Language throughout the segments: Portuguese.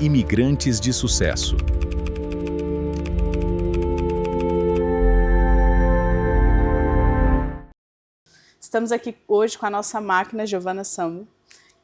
Imigrantes de Sucesso. Estamos aqui hoje com a nossa máquina, Giovana Sammo,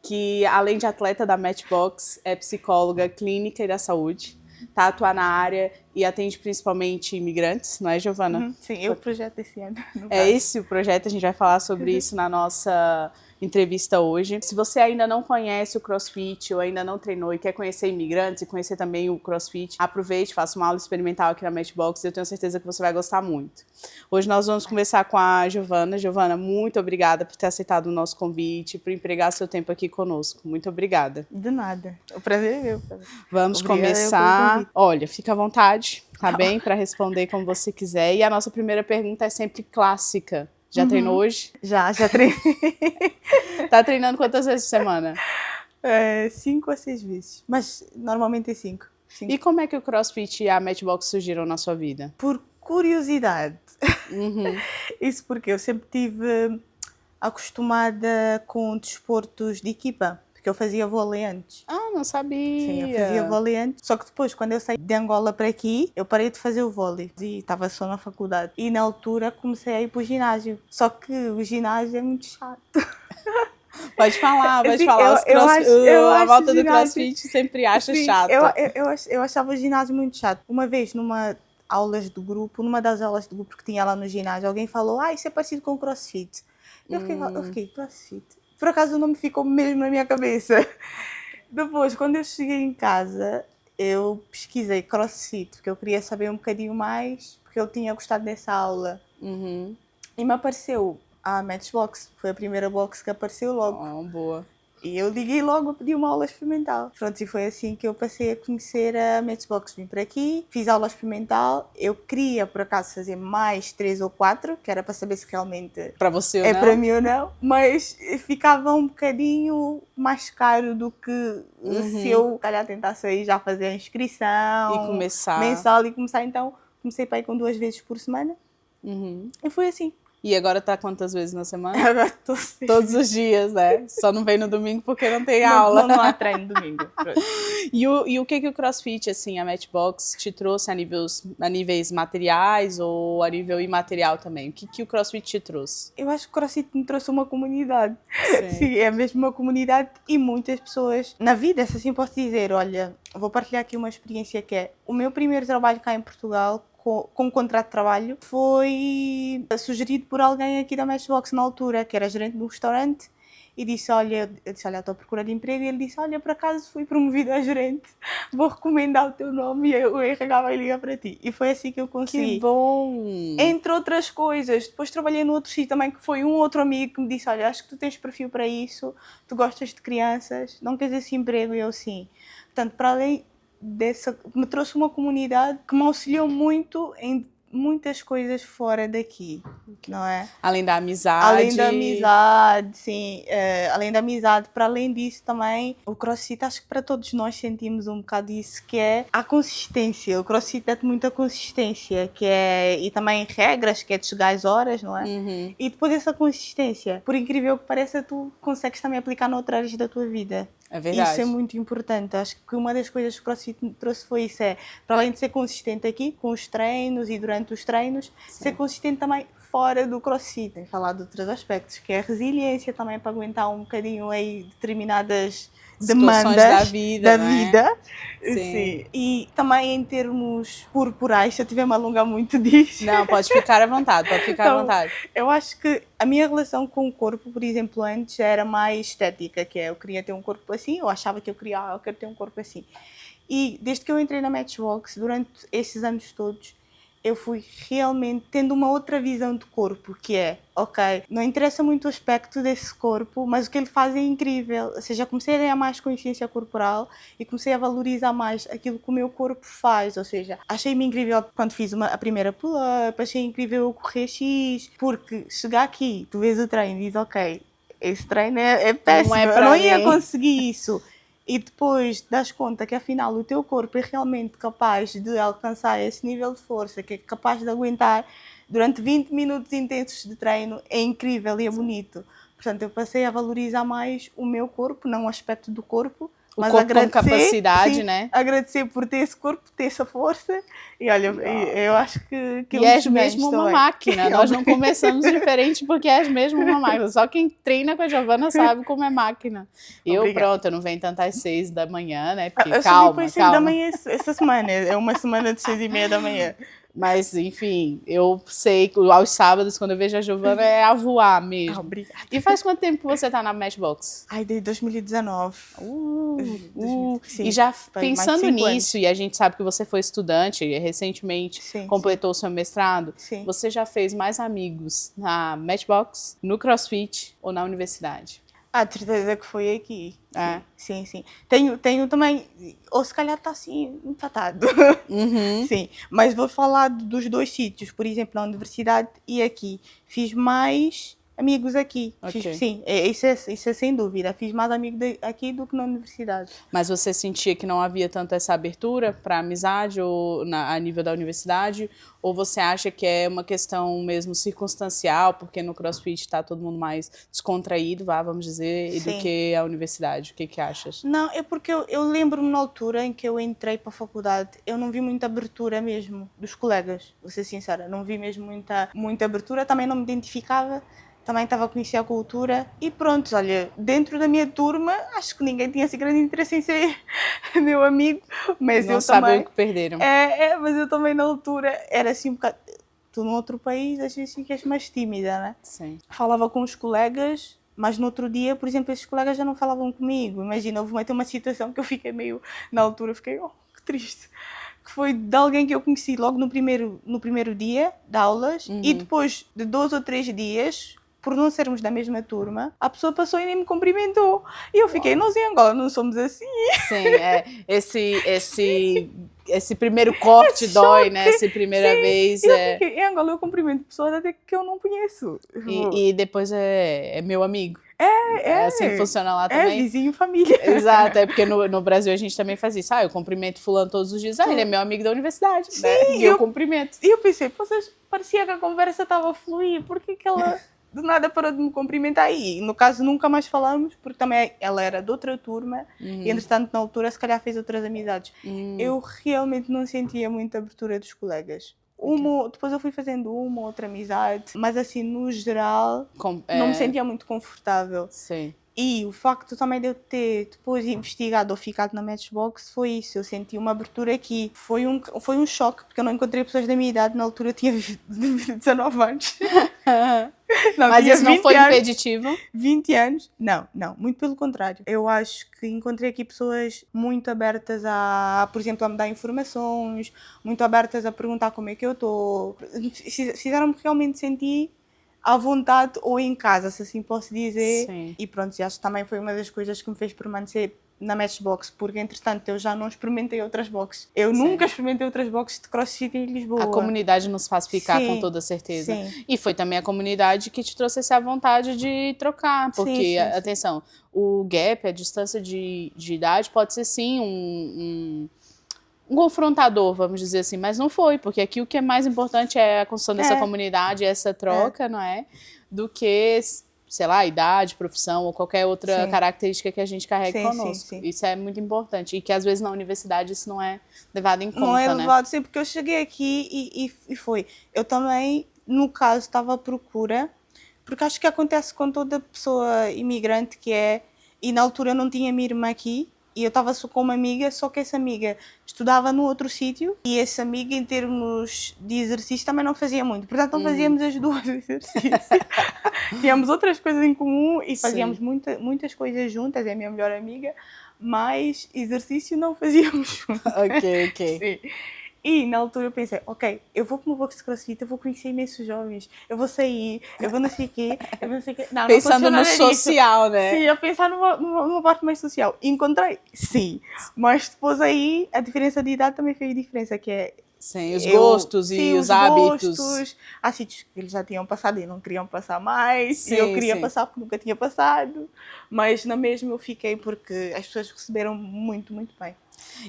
que além de atleta da Matchbox, é psicóloga clínica e da saúde, está atuando na área e atende principalmente imigrantes, não é, Giovana? Sim, eu projeto esse ano. É esse o projeto, a gente vai falar sobre isso na nossa entrevista hoje. Se você ainda não conhece o CrossFit ou ainda não treinou e quer conhecer imigrantes e conhecer também o CrossFit, aproveite, faça uma aula experimental aqui na Matchbox e eu tenho certeza que você vai gostar muito. Hoje nós vamos conversar com a Giovana. Giovana, muito obrigada por ter aceitado o nosso convite, por empregar seu tempo aqui conosco. Muito obrigada. De nada. O prazer é meu. Vamos Obrigada começar. Olha, fica à vontade, tá bem? Para responder como você quiser. E a nossa primeira pergunta é sempre clássica. Já treinou hoje? Já treinei. Tá treinando quantas vezes por semana? 5 a 6 vezes. Mas normalmente é 5. E como é que o CrossFit e a Matchbox surgiram na sua vida? Por curiosidade. Isso porque eu sempre estive acostumada com desportos de equipa. Porque eu fazia vôlei antes. Ah, não sabia. Sim, eu fazia vôlei antes. Só que depois, quando eu saí de Angola para aqui, eu parei de fazer o vôlei. E estava só na faculdade. E na altura comecei a ir para o ginásio. Só que o ginásio é muito chato. Pode falar, pode Assim, falar. A volta do CrossFit sempre acha chato. Eu achava o ginásio muito chato. Uma vez, numa das aulas do grupo que tinha lá no ginásio, alguém falou, isso é parecido com o CrossFit. Eu fiquei, CrossFit? Por acaso o nome ficou mesmo na minha cabeça. Depois, quando eu cheguei em casa, eu pesquisei CrossFit, porque eu queria saber um bocadinho mais, porque eu tinha gostado dessa aula. E me apareceu a Matchbox, foi a primeira box que apareceu logo. Oh, boa. E eu liguei logo a pedir uma aula experimental. Pronto, e foi assim que eu passei a conhecer a Matchbox. Vim para aqui, fiz aula experimental. Eu queria, por acaso, fazer mais 3 ou 4, que era para saber se realmente para você ou é não. para mim ou não. Mas ficava um bocadinho mais caro do que se eu, calhar, tentasse aí já fazer a inscrição. E começar. Mensal e começar. Então, comecei para ir com 2 vezes por semana. E foi assim. E agora tá quantas vezes na semana? Agora estou todos os dias, né? Só não vem no domingo porque não tem aula. Não há treino no domingo. E o que o CrossFit, assim, a Matchbox, te trouxe a níveis materiais ou a nível imaterial também? O que o CrossFit te trouxe? Eu acho que o CrossFit me trouxe uma comunidade. Sim. Sim, é mesmo uma comunidade e muitas pessoas na vida, se assim posso dizer. Olha, vou partilhar aqui uma experiência que é o meu primeiro trabalho cá em Portugal, com um contrato de trabalho, foi sugerido por alguém aqui da Matchbox na altura, que era gerente de um restaurante, e disse, olha, estou à procura de emprego, e ele disse, olha, por acaso fui promovido a gerente, vou recomendar o teu nome e o RH vai ligar para ti. E foi assim que eu consegui. Que bom! Entre outras coisas, depois trabalhei no outro sítio também, que foi um outro amigo que me disse, olha, acho que tu tens perfil para isso, tu gostas de crianças, não queres esse emprego? E eu, sim. Portanto, para além me trouxe uma comunidade que me auxiliou muito em muitas coisas fora daqui, não é? Além da amizade. Além da amizade, sim. Além da amizade, para além disso também, o CrossFit, acho que para todos nós sentimos um bocado isso, que é a consistência. O CrossFit dá-te muita consistência, e também regras, que é de chegar às horas, não é? E depois essa consistência, por incrível que pareça, tu consegues também aplicar noutras áreas da tua vida. É verdade. Isso é muito importante. Acho que uma das coisas que o CrossFit me trouxe foi isso. Para além de ser consistente aqui, com os treinos e durante os treinos, ser consistente também fora do CrossFit. Tem falado de outros aspectos, que é a resiliência também, para aguentar um bocadinho aí determinadas demandas da vida. Sim. E também em termos corporais, se eu tiver-me a alongar muito disso. Não, pode ficar à vontade, à vontade. Eu acho que a minha relação com o corpo, por exemplo, antes era mais estética, que é eu queria ter um corpo assim, eu achava que eu quero ter um corpo assim. E desde que eu entrei na Matchbox, durante esses anos todos, eu fui realmente tendo uma outra visão de corpo, que é, ok, não interessa muito o aspecto desse corpo, mas o que ele faz é incrível. Ou seja, comecei a ganhar mais consciência corporal e comecei a valorizar mais aquilo que o meu corpo faz. Ou seja, achei-me incrível quando fiz a primeira pull-up, achei incrível o correr X, porque chegar aqui, tu vês o treino e dizes, ok, esse treino é péssimo, eu não ia conseguir isso. E depois das conta que afinal o teu corpo é realmente capaz de alcançar esse nível de força, que é capaz de aguentar durante 20 minutos intensos de treino, é incrível e é bonito. Portanto, eu passei a valorizar mais o meu corpo, não o aspecto do corpo, O corpo com capacidade, sim, né? Agradecer por ter esse corpo, ter essa força. E olha, eu acho que E és mesmo uma também. máquina. Nós não começamos diferente porque és mesmo uma máquina. Só quem treina com a Giovana sabe como é máquina. Obrigada. Eu não venho tanto às 6 da manhã, né? Porque Eu calma, subi para 6 da calma. manhã essa semana. É uma semana de 6h30 da manhã. Mas, enfim, eu sei que aos sábados, quando eu vejo a Giovana, é a voar mesmo. Obrigada. E faz quanto tempo que você tá na Matchbox? Ai, desde 2019. Sim, E já faz mais de pensando 5 nisso, anos. e a gente sabe que você foi estudante e recentemente Sim, completou o seu mestrado, sim. você já fez mais amigos na Matchbox, no CrossFit ou na universidade? De certeza que foi aqui. É. Sim, sim. Tenho também, ou se calhar está assim, empatado. Uhum. Sim, mas vou falar dos dois sítios, por exemplo, na universidade e aqui. Fiz mais amigos aqui. Ok. Sim, isso é sem dúvida. Fiz mais amigos aqui do que na universidade. Mas você sentia que não havia tanto essa abertura para amizade ou a nível da universidade? Ou você acha que é uma questão mesmo circunstancial, porque no CrossFit está todo mundo mais descontraído, vamos dizer, do Sim. que a universidade? O que achas? Não, é porque eu lembro-me na altura em que eu entrei para a faculdade, eu não vi muita abertura mesmo dos colegas, vou ser sincera, não vi mesmo muita abertura, também não me identificava, também estava a conhecer a cultura e pronto, olha, dentro da minha turma, acho que ninguém tinha assim grande interesse em ser meu amigo, mas Não eu sabem também... o que perderam. Mas eu também na altura era assim um bocado... Tu num outro país, às vezes ficas mais tímida, né? Sim. Falava com os colegas, mas no outro dia, por exemplo, esses colegas já não falavam comigo. Imagina, houve uma situação que eu fiquei meio... Na altura, fiquei, que triste. Que foi de alguém que eu conheci logo no primeiro dia de aulas. E depois de 2 ou 3 dias, por não sermos da mesma turma, a pessoa passou e nem me cumprimentou. E eu fiquei, nós em Angola não somos assim. Sim, esse primeiro corte dói, né? Essa primeira vez. E eu fiquei, em Angola eu cumprimento pessoas até que eu não conheço. E depois é meu amigo. É assim que funciona lá também. É vizinho, família. Exato, é porque no Brasil a gente também faz isso. Eu cumprimento fulano todos os dias. Ele é meu amigo da universidade, né? E eu cumprimento. E eu pensei, parecia que a conversa estava a fluir. Por que ela do nada parou de me cumprimentar? E no caso nunca mais falamos, porque também ela era de outra turma. E entretanto na altura se calhar fez outras amizades. Eu realmente não sentia muita abertura dos colegas. Depois eu fui fazendo uma outra amizade, mas assim, no geral, não me sentia muito confortável. Sim. E o facto também de eu ter depois investigado ou ficado na Matchbox foi isso. Eu senti uma abertura aqui. Foi um choque, porque eu não encontrei pessoas da minha idade. Na altura eu tinha 19 anos. Mas isso não foi impeditivo? 20 anos? Não, muito pelo contrário. Eu acho que encontrei aqui pessoas muito abertas por exemplo, a me dar informações, muito abertas a perguntar como é que eu estou. Fizeram-me realmente sentir à vontade ou em casa, se assim posso dizer. Sim. E pronto, acho que também foi uma das coisas que me fez permanecer na Matchbox, porque entretanto eu já não experimentei outras boxes. Eu nunca experimentei outras boxes de CrossFit em Lisboa. A comunidade nos faz ficar com toda certeza. Sim. E foi também a comunidade que te trouxe essa vontade de trocar, porque, atenção, o gap, a distância de idade pode ser sim um confrontador, vamos dizer assim, mas não foi, porque aqui o que é mais importante é a construção dessa comunidade, essa troca, não é? Do que, sei lá, idade, profissão ou qualquer outra característica que a gente carregue conosco. Sim. Isso é muito importante. E que às vezes na universidade isso não é levado em conta, não é levado, né? Sim, porque eu cheguei aqui e foi. Eu também, no caso, estava à procura, porque acho que acontece com toda pessoa imigrante e na altura eu não tinha minha irmã aqui, e eu estava só com uma amiga, só que essa amiga estudava no outro sítio e essa amiga, em termos de exercício, também não fazia muito. Portanto, não fazíamos as duas exercícios. Tínhamos outras coisas em comum e fazíamos muitas coisas juntas, é a minha melhor amiga, mas exercício não fazíamos juntas. Ok. Sim. E na altura eu pensei, eu vou para uma box de CrossFit, eu vou conhecer imensos jovens, eu vou sair, eu vou não sei o quê. Não, pensando no social, né? Sim, eu pensar numa parte mais social. Encontrei, sim, mas depois aí a diferença de idade também fez diferença, que é... Sim, os gostos e os hábitos. Há sítios que eles já tinham passado e não queriam passar mais, e eu queria passar porque nunca tinha passado, mas na mesma eu fiquei porque as pessoas receberam muito, muito bem.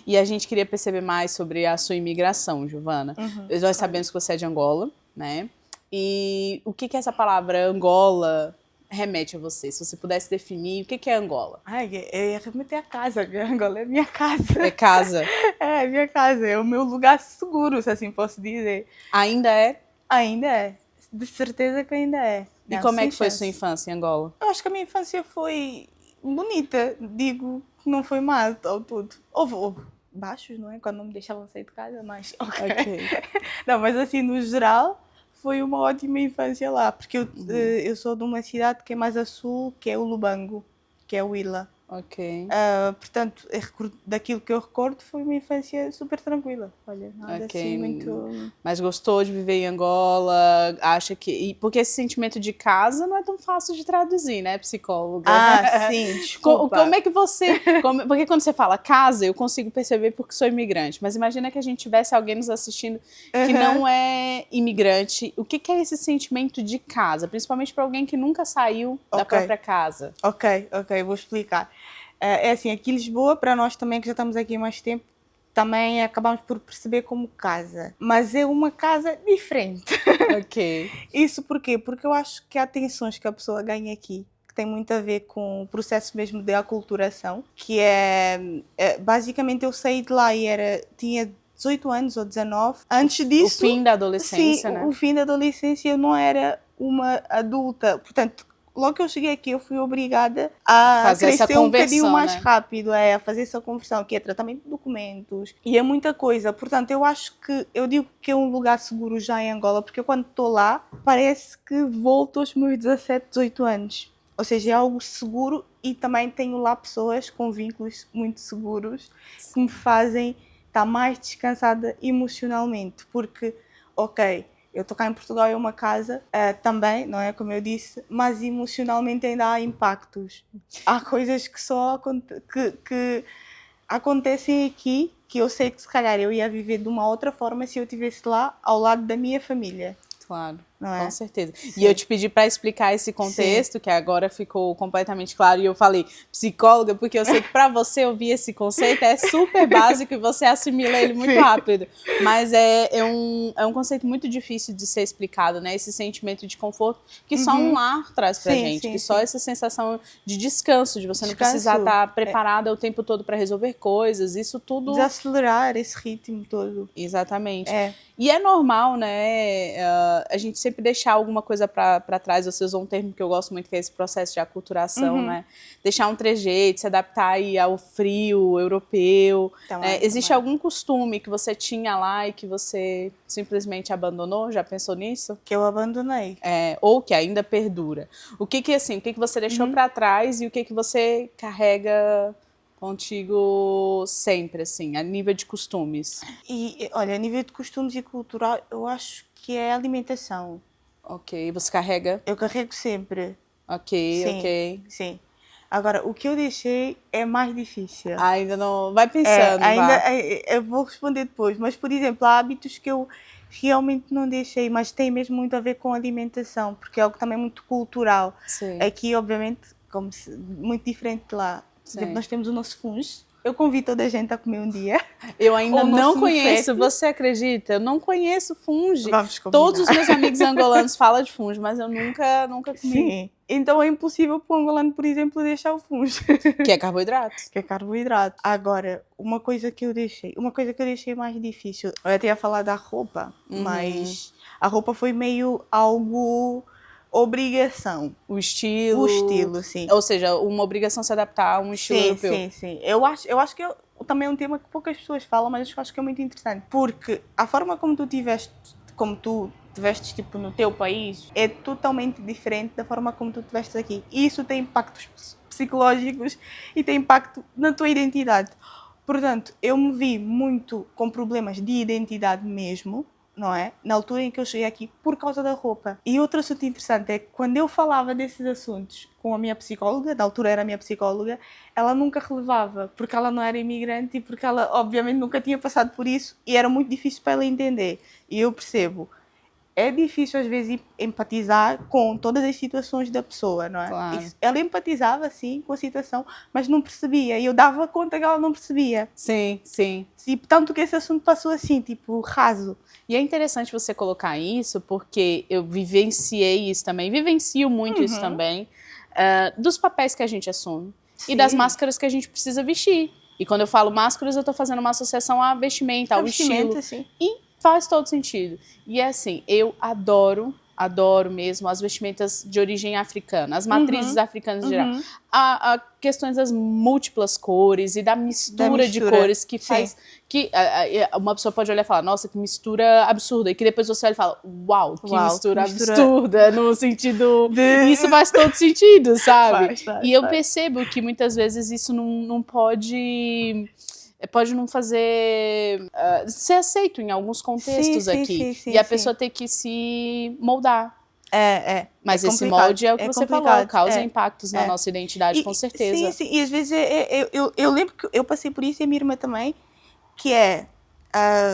E a gente queria perceber mais sobre a sua imigração, Giovana. Nós sabemos que você é de Angola, né? E o que essa palavra Angola remete a você? Se você pudesse definir, o que é Angola? Ai, é realmente a casa, Angola é a minha casa. É casa? É a minha casa, é o meu lugar seguro, se assim posso dizer. Ainda é? Ainda é, de certeza que ainda é. E Não, como é sem que foi chance. sua infância em Angola? Eu acho que a minha infância foi bonita, digo que não foi má ao todo. Houve baixos, não é? Quando não me deixavam sair de casa, mas ok. Não, mas assim, no geral, foi uma ótima infância lá, porque eu sou de uma cidade que é mais a sul, que é o Lubango, que é o Ila. Ok. Portanto, daquilo que eu recordo foi uma infância super tranquila. Olha, nada assim muito... Mas gostou de viver em Angola? Acha que... Porque esse sentimento de casa não é tão fácil de traduzir, né, psicóloga? Ah, sim, desculpa. Como é que você... Porque quando você fala casa, eu consigo perceber porque sou imigrante. Mas imagina que a gente tivesse alguém nos assistindo que não é imigrante. O que é esse sentimento de casa? Principalmente para alguém que nunca saiu da própria casa. Ok, vou explicar. É assim, aqui em Lisboa, para nós também, que já estamos aqui há mais tempo, também acabamos por perceber como casa. Mas é uma casa diferente. Ok. Isso porquê? Porque eu acho que há tensões que a pessoa ganha aqui, que tem muito a ver com o processo mesmo de aculturação, que basicamente eu saí de lá e tinha 18 anos ou 19. Antes disso... O fim da adolescência, sim, né? o fim da adolescência eu não era uma adulta. Portanto, logo que eu cheguei aqui, eu fui obrigada a fazer essa crescer um bocadinho conversão, mais né? rápido, a fazer essa conversão, que é tratamento de documentos, e é muita coisa. Portanto, eu acho que, eu digo que é um lugar seguro já em Angola, porque eu quando estou lá, parece que volto aos meus 17, 18 anos. Ou seja, é algo seguro e também tenho lá pessoas com vínculos muito seguros que me fazem estar mais descansada emocionalmente, porque, ok, eu estou cá em Portugal, é uma casa também, não é? Como eu disse, mas emocionalmente ainda há impactos. Há coisas que só que acontecem aqui, que eu sei que se calhar eu ia viver de uma outra forma se eu estivesse lá ao lado da minha família. Claro, não é? Com certeza. Sim. E eu te pedi para explicar esse contexto, que agora ficou completamente claro, e eu falei psicóloga, porque eu sei que para você ouvir esse conceito é super básico e você assimila ele muito rápido. Mas é um conceito muito difícil de ser explicado, né? Esse sentimento de conforto que só um lar traz pra gente, que só essa sensação de descanso, de você não precisar estar preparada o tempo todo para resolver coisas, isso tudo... Desacelerar esse ritmo todo. Exatamente. E é normal, né, a gente sempre deixar alguma coisa para trás. Você usou um termo que eu gosto muito, que é esse processo de aculturação, né? Deixar um trejeito, se adaptar aí ao frio europeu. Existe algum costume que você tinha lá e que você simplesmente abandonou? Já pensou nisso? Que eu abandonei. Ou que ainda perdura. O que você deixou para trás e o que você carrega contigo sempre, assim, a nível de costumes? E, olha, a nível de costumes e cultural, eu acho que é a alimentação. Ok, você carrega? Eu carrego sempre. Ok. Sim. Agora, o que eu deixei é mais difícil. Ainda não... Vai pensando, eu vou responder depois. Mas, por exemplo, há hábitos que eu realmente não deixei, mas tem mesmo muito a ver com a alimentação, porque é algo também muito cultural. Sim. Aqui, obviamente, muito diferente de lá. Por exemplo, nós temos o nosso funge. Eu convido toda a gente a comer um dia. Eu ainda não conheço, você acredita? Eu não conheço funge. Vamos combinar. Todos os meus amigos angolanos falam de funge, mas eu nunca comi. Sim. Então é impossível para o angolano, por exemplo, deixar o funge. Que é carboidrato. Que é carboidrato. Agora, uma coisa que eu deixei mais difícil, eu até ia falar da roupa, mas a roupa foi meio algo... obrigação. O estilo, sim. Ou seja, uma obrigação se adaptar a um estilo europeu. Sim. Eu acho que também é um tema que poucas pessoas falam, mas eu acho que é muito interessante. Porque a forma como tu te vestes tipo, no teu país é totalmente diferente da forma como tu te vestes aqui. E isso tem impactos psicológicos e tem impacto na tua identidade. Portanto, eu me vi muito com problemas de identidade mesmo, não é? Na altura em que eu cheguei aqui, por causa da roupa. E outro assunto interessante é que quando eu falava desses assuntos com a minha psicóloga, na altura era a minha psicóloga, ela nunca relevava, porque ela não era imigrante e porque ela, obviamente, nunca tinha passado por isso e era muito difícil para ela entender. E eu percebo. é difícil às vezes empatizar com todas as situações da pessoa, não é? Claro. Ela empatizava, sim, com a situação, mas não percebia. E eu dava conta que ela não percebia. Sim, sim. E tanto que esse assunto passou assim, tipo, raso. E é interessante você colocar isso, porque eu vivenciei isso também, vivencio muito isso também, dos papéis que a gente assume e das Sim. máscaras que a gente precisa vestir. E quando eu falo máscaras, eu estou fazendo uma associação à vestimenta, ao estilo. Sim. E faz todo sentido. E é assim, eu adoro mesmo as vestimentas de origem africana, as matrizes africanas em geral. A questões das múltiplas cores e da mistura de cores que faz... que uma pessoa pode olhar e falar, nossa, que mistura absurda. E que depois você olha e fala, uau, que mistura absurda, no sentido... Isso faz todo sentido, sabe? E eu percebo que muitas vezes isso não pode não fazer ser aceito em alguns contextos aqui. E a pessoa ter que se moldar. Mas esse molde é o que você falou, causa impactos na nossa identidade, com certeza. Sim. E às vezes eu lembro que eu passei por isso e a minha irmã também, que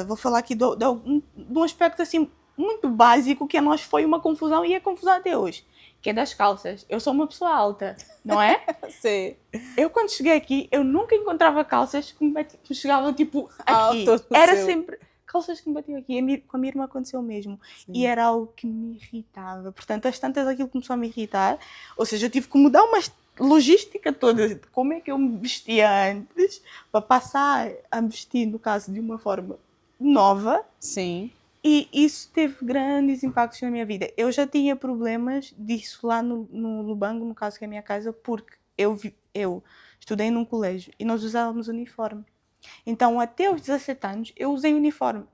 vou falar aqui de um aspecto assim muito básico que a nós foi uma confusão e é confusão até hoje, que é das calças. Eu sou uma pessoa alta, não é? Sim. Eu quando cheguei aqui, eu nunca encontrava calças que me chegavam tipo aqui. Era sempre calças que me batiam aqui. Com a minha irmã aconteceu o mesmo. Sim. E era algo que me irritava. Portanto, às tantas aquilo começou a me irritar. Ou seja, eu tive que mudar uma logística toda de como é que eu me vestia antes para passar a me vestir, no caso, de uma forma nova. Sim. E isso teve grandes impactos na minha vida. Eu já tinha problemas disso lá no Lubango, no caso que é a minha casa, porque eu estudei num colégio e nós usávamos uniforme. Então, até os 17 anos, eu usei uniforme.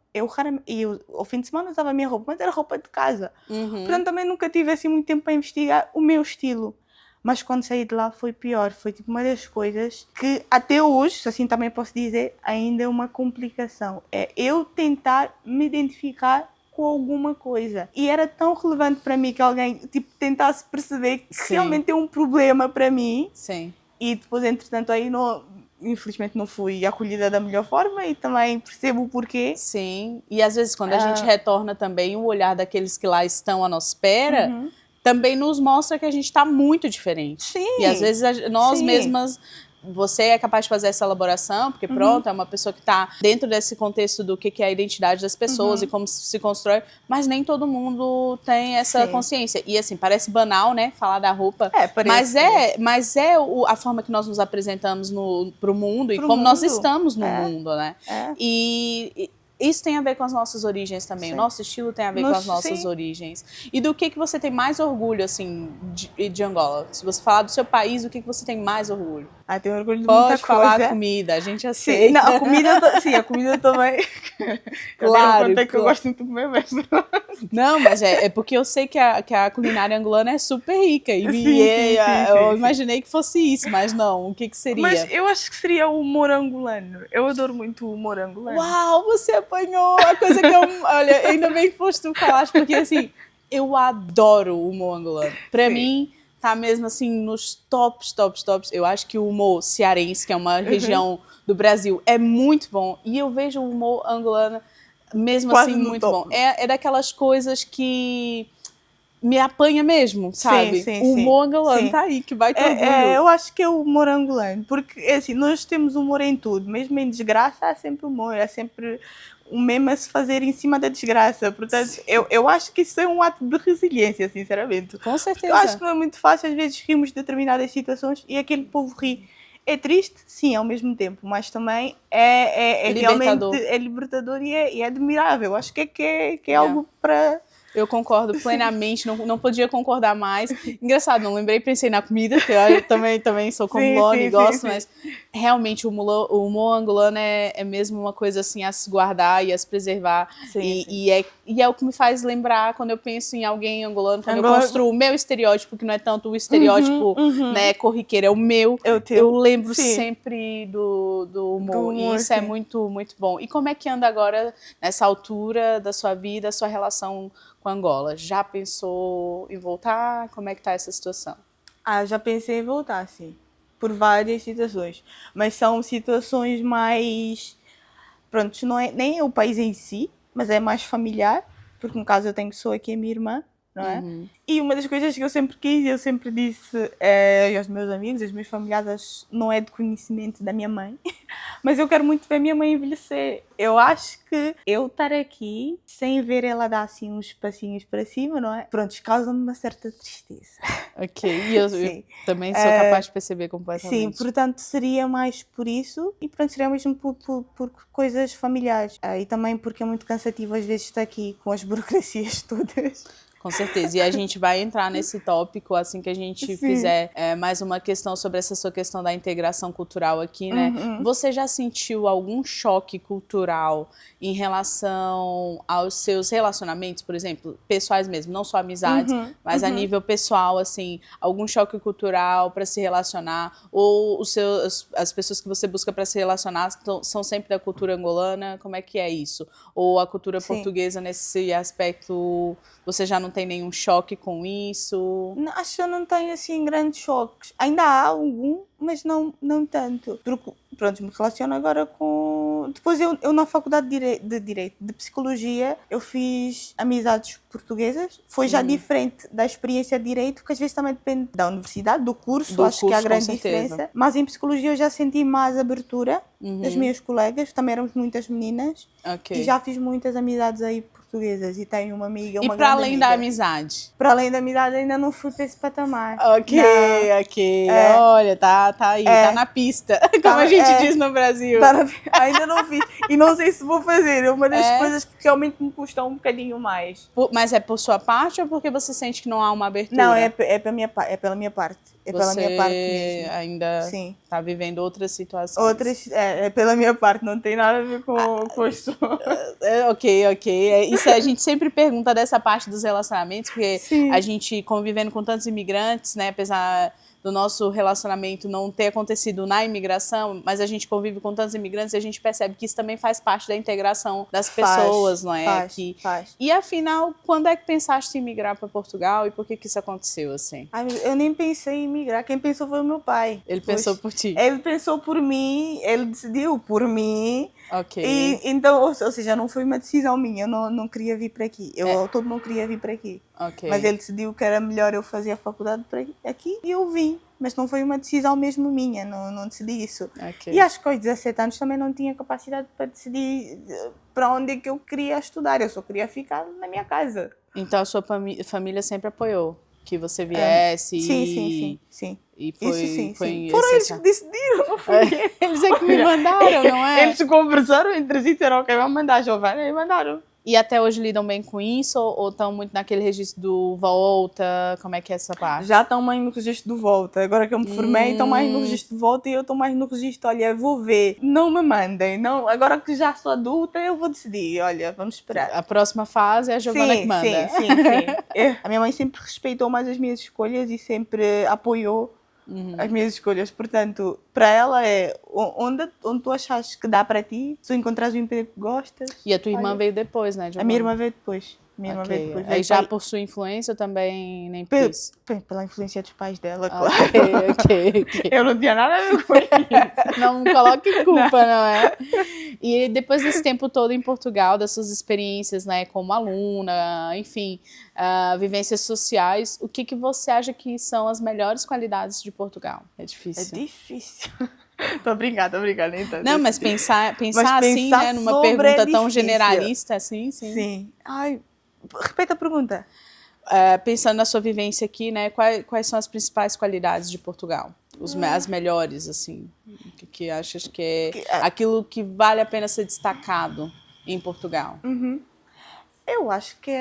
Ao fim de semana usava a minha roupa, mas era roupa de casa. Portanto, também nunca tive assim muito tempo para investigar o meu estilo. Mas quando saí de lá foi pior. Foi tipo uma das coisas que até hoje, assim também posso dizer, ainda é uma complicação. É eu tentar me identificar com alguma coisa. E era tão relevante para mim que alguém tipo, tentasse perceber que realmente é um problema para mim. Sim. E depois, entretanto, aí infelizmente não fui acolhida da melhor forma e também percebo o porquê. Sim. E às vezes quando a gente retorna também o olhar daqueles que lá estão à nossa espera... também nos mostra que a gente está muito diferente. Sim. E às vezes nós mesmas, você é capaz de fazer essa elaboração, porque pronto, é uma pessoa que está dentro desse contexto do que é a identidade das pessoas e como se constrói, mas nem todo mundo tem essa consciência. E assim, parece banal, né, falar da roupa, mas é a forma que nós nos apresentamos pro mundo e como nós estamos no mundo, né? E isso tem a ver com as nossas origens também. O nosso estilo tem a ver com as nossas origens. E do que você tem mais orgulho, assim, de Angola? Se você falar do seu país, do que você tem mais orgulho? Tenho orgulho de muita coisa. Pode falar a comida, a gente aceita. Não, a comida também. Claro. Que eu gosto muito de comer mesmo. Não, mas é porque eu sei que a culinária angolana é super rica. Eu imaginei que fosse isso, mas não. O que seria? Mas eu acho que seria o humor angolano. Eu adoro muito o humor angolano. Uau, você apanhou a coisa que eu... Olha, ainda bem que foste tu falaste, porque assim, eu adoro o humor angolano. Pra mim... tá mesmo assim nos tops. Eu acho que o humor cearense, que é uma região do Brasil, é muito bom. E eu vejo o humor angolano mesmo quase assim muito bom. É daquelas coisas que me apanha mesmo, sabe? O humor angolano tá aí, que vai ter orgulho. Eu acho que é o humor angolano, porque assim, nós temos humor em tudo, mesmo em desgraça há sempre humor, há sempre um meme a se fazer em cima da desgraça. Portanto, eu acho que isso é um ato de resiliência, sinceramente. Com certeza. Eu acho que não é muito fácil, às vezes rimos de determinadas situações e aquele povo ri. É triste, sim, ao mesmo tempo, mas também é realmente libertador e é admirável. Acho que é algo para... Eu concordo plenamente, não podia concordar mais. Engraçado, não lembrei, pensei na comida, porque eu também sou como Lone e gosto, mas realmente o humor angolano é mesmo uma coisa assim a se guardar e a se preservar. E é o que me faz lembrar quando eu penso em alguém angolano, quando eu construo o meu estereótipo, que não é tanto o estereótipo né, corriqueiro, é o meu. Eu lembro sempre do humor, e isso é muito, muito bom. E como é que anda agora, nessa altura da sua vida, a sua relação com Angola? Já pensou em voltar? Como é que tá essa situação? Já pensei em voltar, sim. Por várias situações. Mas são situações mais... Pronto, nem é o país em si, mas é mais familiar. porque no caso eu tenho pessoa que é minha irmã, não é? Uhum. E uma das coisas que eu sempre quis, eu sempre disse aos meus amigos, aos meus familiares, não é de conhecimento da minha mãe, mas eu quero muito ver a minha mãe envelhecer. Eu acho que eu estar aqui, sem ver ela dar assim uns passinhos para cima, não é? Pronto, causa-me uma certa tristeza. Ok, e eu Sim. também sou capaz de perceber Sim, completamente. portanto seria mais por isso e pronto, seria mesmo por coisas familiares. E também porque é muito cansativo às vezes estar aqui com as burocracias todas. Com certeza. E a gente vai entrar nesse tópico assim que a gente Sim. fizer mais uma questão sobre essa sua questão da integração cultural aqui, né? Você já sentiu algum choque cultural em relação aos seus relacionamentos, por exemplo, pessoais mesmo, não só amizades, mas a nível pessoal, assim, algum choque cultural para se relacionar? Ou as pessoas que você busca para se relacionar são sempre da cultura angolana? Como é que é isso? Ou a cultura Sim. portuguesa nesse aspecto, você já não tem nenhum choque com isso? Não, acho que eu não tenho assim grandes choques. Ainda há algum, mas não tanto. Porque, pronto, me relaciono agora com... Depois eu na faculdade de Psicologia, eu fiz amizades portuguesas. Foi já diferente da experiência de Direito, porque às vezes também depende da universidade, do curso, acho que há grande diferença. Mas em Psicologia eu já senti mais abertura das minhas colegas, também éramos muitas meninas. Ok. E já fiz muitas amizades aí portuguesas e tenho uma amiga, uma E para grande além amiga. da amizade? Para além da amizade, ainda não fui para esse patamar. Ok, Não. ok. Olha, tá aí, tá na pista, como a gente diz no Brasil. Ainda não fiz. E não sei se vou fazer. É uma das coisas que realmente me custam um bocadinho mais. Mas é por sua parte ou porque você sente que não há uma abertura? Não, é pela minha parte. É pela minha parte mesmo. Ainda Sim. tá vivendo outras situações. É pela minha parte, não tem nada a ver com as pessoas. Ok. Isso a gente sempre pergunta dessa parte dos relacionamentos, porque Sim. a gente convivendo com tantos imigrantes, né, apesar do nosso relacionamento não ter acontecido na imigração, mas a gente convive com tantos imigrantes e a gente percebe que isso também faz parte da integração das pessoas, não é? Faz. E afinal, quando é que pensaste em migrar para Portugal e por que isso aconteceu assim? Eu nem pensei em migrar, quem pensou foi o meu pai. Ele pensou por ti? Ele pensou por mim, ele decidiu por mim. Ok. E, então, ou seja, não foi uma decisão minha, eu não queria vir para aqui. Eu ao todo não queria vir para aqui. Ok. Mas ele decidiu que era melhor eu fazer a faculdade aqui e eu vim. Mas não foi uma decisão mesmo minha, não decidi isso. Ok. E acho que aos 17 anos também não tinha capacidade para decidir para onde é que eu queria estudar. Eu só queria ficar na minha casa. Então a sua família sempre apoiou que você viesse? Sim. E foi Foram eles que decidiram, não fui eu. Eles é que me mandaram, não é? Eles conversaram entre si e disseram, ok, vamos mandar a Giovana, e mandaram. E até hoje lidam bem com isso? Ou estão muito naquele registro do volta? Como é que é essa parte? Já estão mais no registro do volta. Agora que eu me formei, estão mais no registro de volta e eu estou mais no registro, olha, vou ver. Não me mandem. Não, agora que já sou adulta, eu vou decidir. Olha, vamos esperar. A próxima fase é a Giovana que manda. Sim. A minha mãe sempre respeitou mais as minhas escolhas e sempre apoiou as minhas escolhas. Portanto, para ela é onde tu achas que dá para ti, se tu encontrares um emprego que gostas. E a tua irmã veio depois, né, Giovana? A minha irmã veio depois. Aí já por sua influência também nem quis? Pela influência dos pais dela, claro. Ok. Eu não tinha nada a ver com isso. Não coloque culpa, não é? E depois desse tempo todo em Portugal, das suas experiências, né, como aluna, enfim, vivências sociais, o que você acha que são as melhores qualidades de Portugal? É difícil. É difícil. Tô brincando, então. Não, mas pensar assim, né, numa pergunta tão generalista, assim, sim. Sim. Ai, repete a pergunta. Pensando na sua vivência aqui, né, quais são as principais qualidades de Portugal? As melhores, assim, que achas que é aquilo que vale a pena ser destacado em Portugal? Eu acho que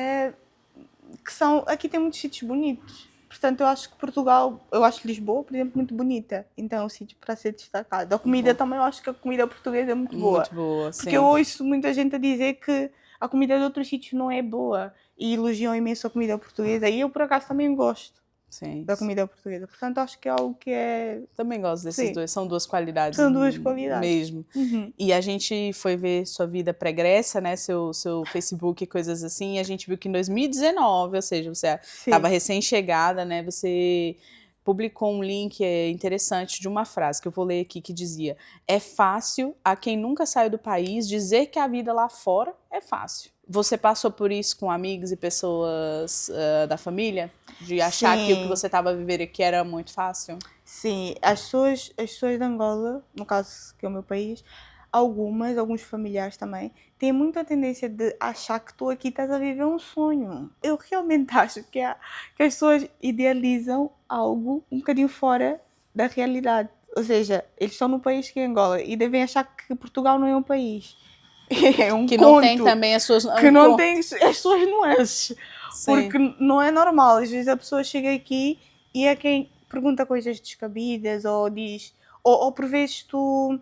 aqui tem muitos sítios bonitos. Portanto, eu acho que Portugal, eu acho Lisboa, por exemplo, muito bonita. Então é um sítio para ser destacado. A comida também, eu acho que a comida portuguesa é muito boa. Muito boa, sim. Porque eu ouço muita gente a dizer que a comida de outros sítios não é boa. E elogiam imenso a comida portuguesa. E eu, por acaso, também gosto da comida portuguesa. Portanto, acho que é algo que é... Também gosto desses dois. São duas qualidades. São duas qualidades. Mesmo. E a gente foi ver sua vida pregressa, né? Seu Facebook e coisas assim. E a gente viu que em 2019, ou seja, você estava recém-chegada, né? Você publicou um link interessante de uma frase que eu vou ler aqui, que dizia: é fácil a quem nunca saiu do país dizer que a vida lá fora é fácil. Você passou por isso com amigos e pessoas da família? De achar que o que você estava vivendo aqui era muito fácil? Sim, as pessoas de Angola, no caso que é o meu país, alguns familiares também, têm muita tendência de achar que tu aqui estás a viver um sonho. Eu realmente acho que as pessoas idealizam algo um bocadinho fora da realidade. Ou seja, eles estão no país que é Angola e devem achar que Portugal não é um país. É um Que conto. não tem também as suas... Que não tem as suas nuances. Sim. Porque não é normal. Às vezes a pessoa chega aqui e é quem pergunta coisas descabidas ou diz... Ou por vezes tu...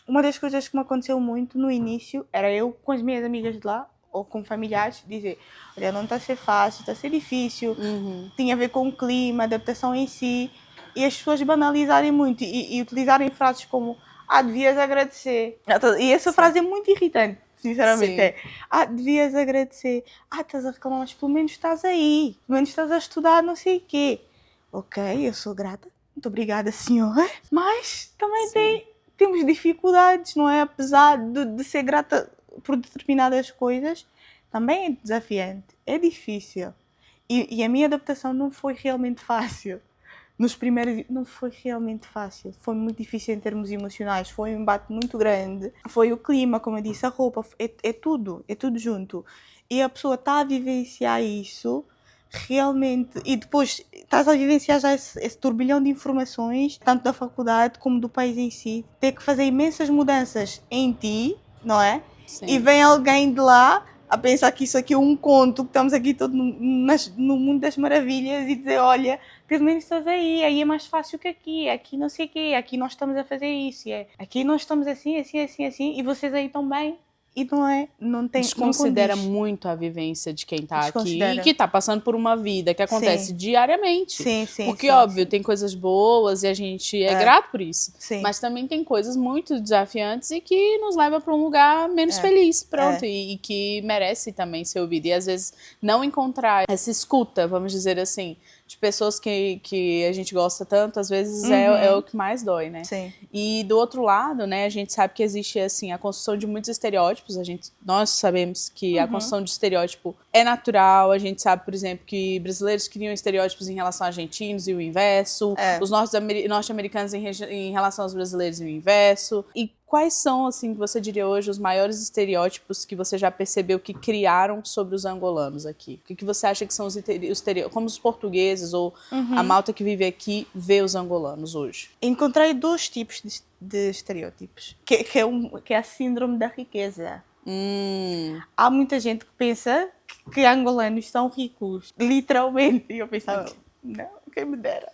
Uma das coisas que me aconteceu muito no início era eu com as minhas amigas de lá ou com familiares dizer: olha, não está a ser fácil, está a ser difícil, tinha a ver com o clima, adaptação em si, e as pessoas banalizarem muito e utilizarem frases como devias agradecer. E essa frase é muito irritante, sinceramente. Devias agradecer. Estás a reclamar, mas pelo menos estás aí, pelo menos estás a estudar não sei o quê. Ok, eu sou grata, muito obrigada, senhora, mas também temos dificuldades, não é? Apesar de ser grata por determinadas coisas, também é desafiante, é difícil. E a minha adaptação não foi realmente fácil. Nos primeiros não foi realmente fácil, foi muito difícil em termos emocionais, foi um embate muito grande, foi o clima, como eu disse, a roupa, é tudo junto. E a pessoa está a vivenciar isso realmente, e depois estás a vivenciar já esse turbilhão de informações, tanto da faculdade como do país em si, ter que fazer imensas mudanças em ti, não é? Sim. E vem alguém de lá a pensar que isso aqui é um conto, que estamos aqui todo no mundo das maravilhas e dizer, olha, pelo menos estás aí é mais fácil que aqui não sei o quê, aqui nós estamos a fazer isso, aqui nós estamos assim, e vocês aí estão bem. E não tem... Desconsidera muito a vivência de quem está aqui e que está passando por uma vida que acontece diariamente. Porque, óbvio, tem coisas boas e a gente é grato por isso. Mas também tem coisas muito desafiantes e que nos leva para um lugar menos feliz, pronto. E que merece também ser ouvido. E, às vezes, não encontrar essa escuta, vamos dizer assim, de pessoas que a gente gosta tanto, às vezes é o que mais dói, né? Sim. E do outro lado, né, a gente sabe que existe, assim, a construção de muitos estereótipos, nós sabemos que a construção de estereótipo é natural, a gente sabe, por exemplo, que brasileiros criam estereótipos em relação a argentinos e o inverso, os norte-americanos em relação aos brasileiros e o inverso. E quais são, assim, que você diria hoje, os maiores estereótipos que você já percebeu que criaram sobre os angolanos aqui? O que você acha que são os estereótipos, como os portugueses ou a malta que vive aqui vê os angolanos hoje? Encontrei 2 tipos de estereótipos, que é a síndrome da riqueza. Há muita gente que pensa que angolanos são ricos, literalmente, e eu pensava, não, quem me dera.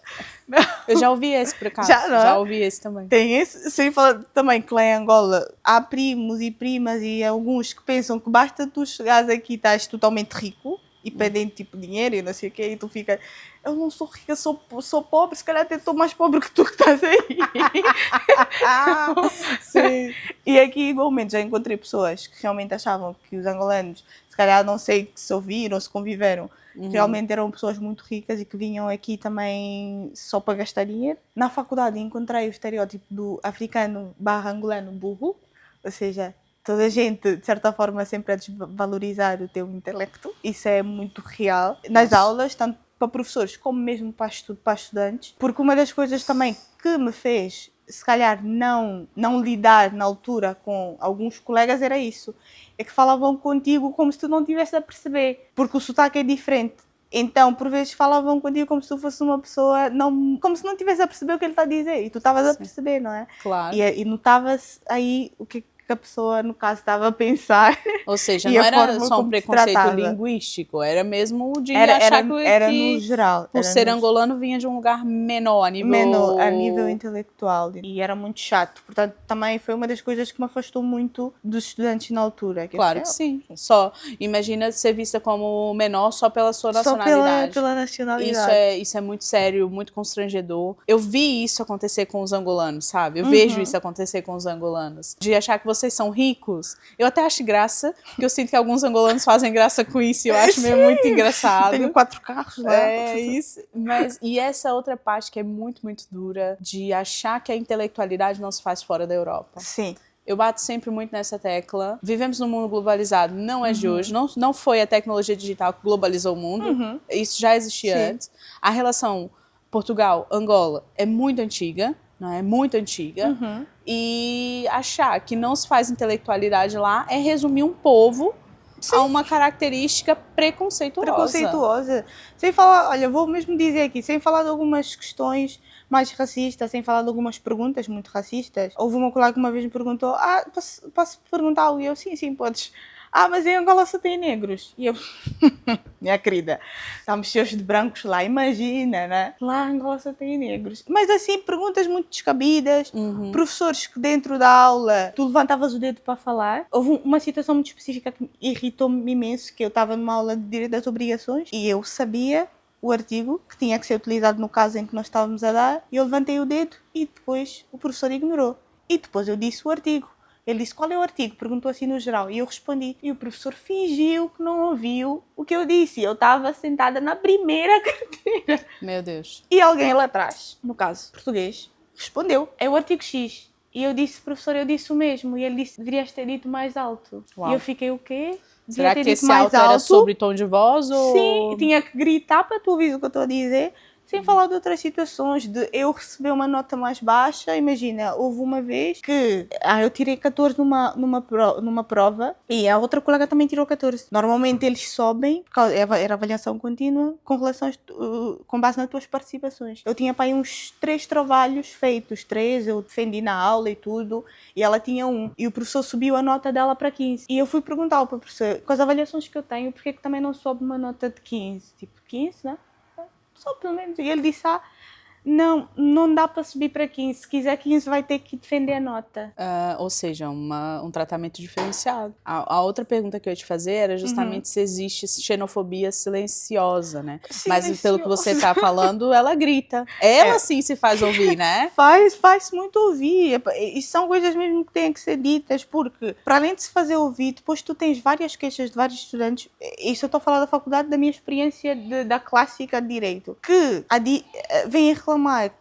Não. Eu já ouvi esse, por acaso. Já ouvi esse também. Tem esse. Sem falar também que lá em Angola há primos e primas e alguns que pensam que basta tu chegares aqui e estás totalmente rico e pedem tipo dinheiro e não sei o quê, e tu fica, eu não sou rica, sou pobre, se calhar até estou mais pobre que tu que estás aí. Sim. E aqui igualmente já encontrei pessoas que realmente achavam que os angolanos, se calhar não sei se ouviram ou se conviveram, realmente eram pessoas muito ricas e que vinham aqui também só para gastar dinheiro. Na faculdade encontrei o estereótipo do africano/angolano burro, ou seja, toda a gente, de certa forma, sempre a desvalorizar o teu intelecto. Isso é muito real. Nas aulas, tanto para professores como mesmo para estudantes. Porque uma das coisas também que me fez, se calhar, não lidar na altura com alguns colegas era isso. É que falavam contigo como se tu não estivesse a perceber. Porque o sotaque é diferente. Então, por vezes, falavam contigo como se tu fosse uma pessoa, como se não estivesse a perceber o que ele está a dizer. E tu estavas a perceber, não é? Claro. E notava-se aí o que a pessoa, no caso, estava a pensar. Ou seja, não era só um preconceito linguístico, era mesmo de achar que... Era no geral. O ser angolano vinha de um lugar menor, a nível intelectual. E era muito chato. Portanto, também foi uma das coisas que me afastou muito dos estudantes na altura. Claro que sim. Só imagina ser vista como menor só pela sua nacionalidade. Só pela nacionalidade. Isso é muito sério, muito constrangedor. Eu vi isso acontecer com os angolanos, sabe? Eu vejo isso acontecer com os angolanos. De achar que vocês são ricos. Eu até acho graça, porque eu sinto que alguns angolanos fazem graça com isso e eu acho meio muito engraçado. Tenho 4 carros lá. É isso. E essa outra parte que é muito, muito dura, de achar que a intelectualidade não se faz fora da Europa. Sim. Eu bato sempre muito nessa tecla. Vivemos num mundo globalizado, não é de hoje. Não foi a tecnologia digital que globalizou o mundo. Isso já existia antes. A relação Portugal-Angola é muito antiga, não é? Muito antiga. E achar que não se faz intelectualidade lá é resumir um povo a uma característica preconceituosa. Sem falar, olha, vou mesmo dizer aqui, sem falar de algumas questões mais racistas, sem falar de algumas perguntas muito racistas. Houve uma colega que uma vez me perguntou, posso perguntar algo? E eu, sim, podes. Mas em Angola só tem negros. E eu, minha querida, estamos cheios de brancos lá, imagina, né? Lá em Angola só tem negros. Mas assim, perguntas muito descabidas, professores que dentro da aula tu levantavas o dedo para falar. Houve uma situação muito específica que irritou-me imenso, que eu estava numa aula de Direito das Obrigações e eu sabia o artigo que tinha que ser utilizado no caso em que nós estávamos a dar e eu levantei o dedo e depois o professor ignorou. E depois eu disse o artigo. Ele disse, qual é o artigo? Perguntou assim no geral. E eu respondi. E o professor fingiu que não ouviu o que eu disse. Eu estava sentada na primeira carteira. Meu Deus. E alguém lá atrás, no caso português, respondeu. É o artigo X. E eu disse, professor, eu disse o mesmo. E ele disse, deverias ter dito mais alto. Uau. E eu fiquei, o quê? Será que esse alto era sobre tom de voz? Ou... Sim, tinha que gritar para tu ouvir o que eu estou a dizer. Sem falar de outras situações, de eu receber uma nota mais baixa. Imagina, houve uma vez que eu tirei 14 numa prova e a outra colega também tirou 14. Normalmente eles sobem, porque era avaliação contínua, com base nas tuas participações. Eu tinha para aí uns 3 trabalhos feitos, 3, eu defendi na aula e tudo, e ela tinha 1. E o professor subiu a nota dela para 15. E eu fui perguntar ao professor, com as avaliações que eu tenho, por que também não sobe uma nota de 15? Tipo, 15, né? Só pelo menos. E ele disse, não dá para subir para 15. Se quiser 15 vai ter que defender a nota. Ou seja, um tratamento diferenciado. A outra pergunta que eu ia te fazer era justamente se existe xenofobia silenciosa, né? Mas pelo que você está falando, ela grita. Ela sim se faz ouvir, né? Faz-se muito ouvir. E são coisas mesmo que têm que ser ditas, porque para além de se fazer ouvir, depois tu tens várias queixas de vários estudantes. Isso eu estou a falar da faculdade, da minha experiência da clássica de Direito, que vêm reclamar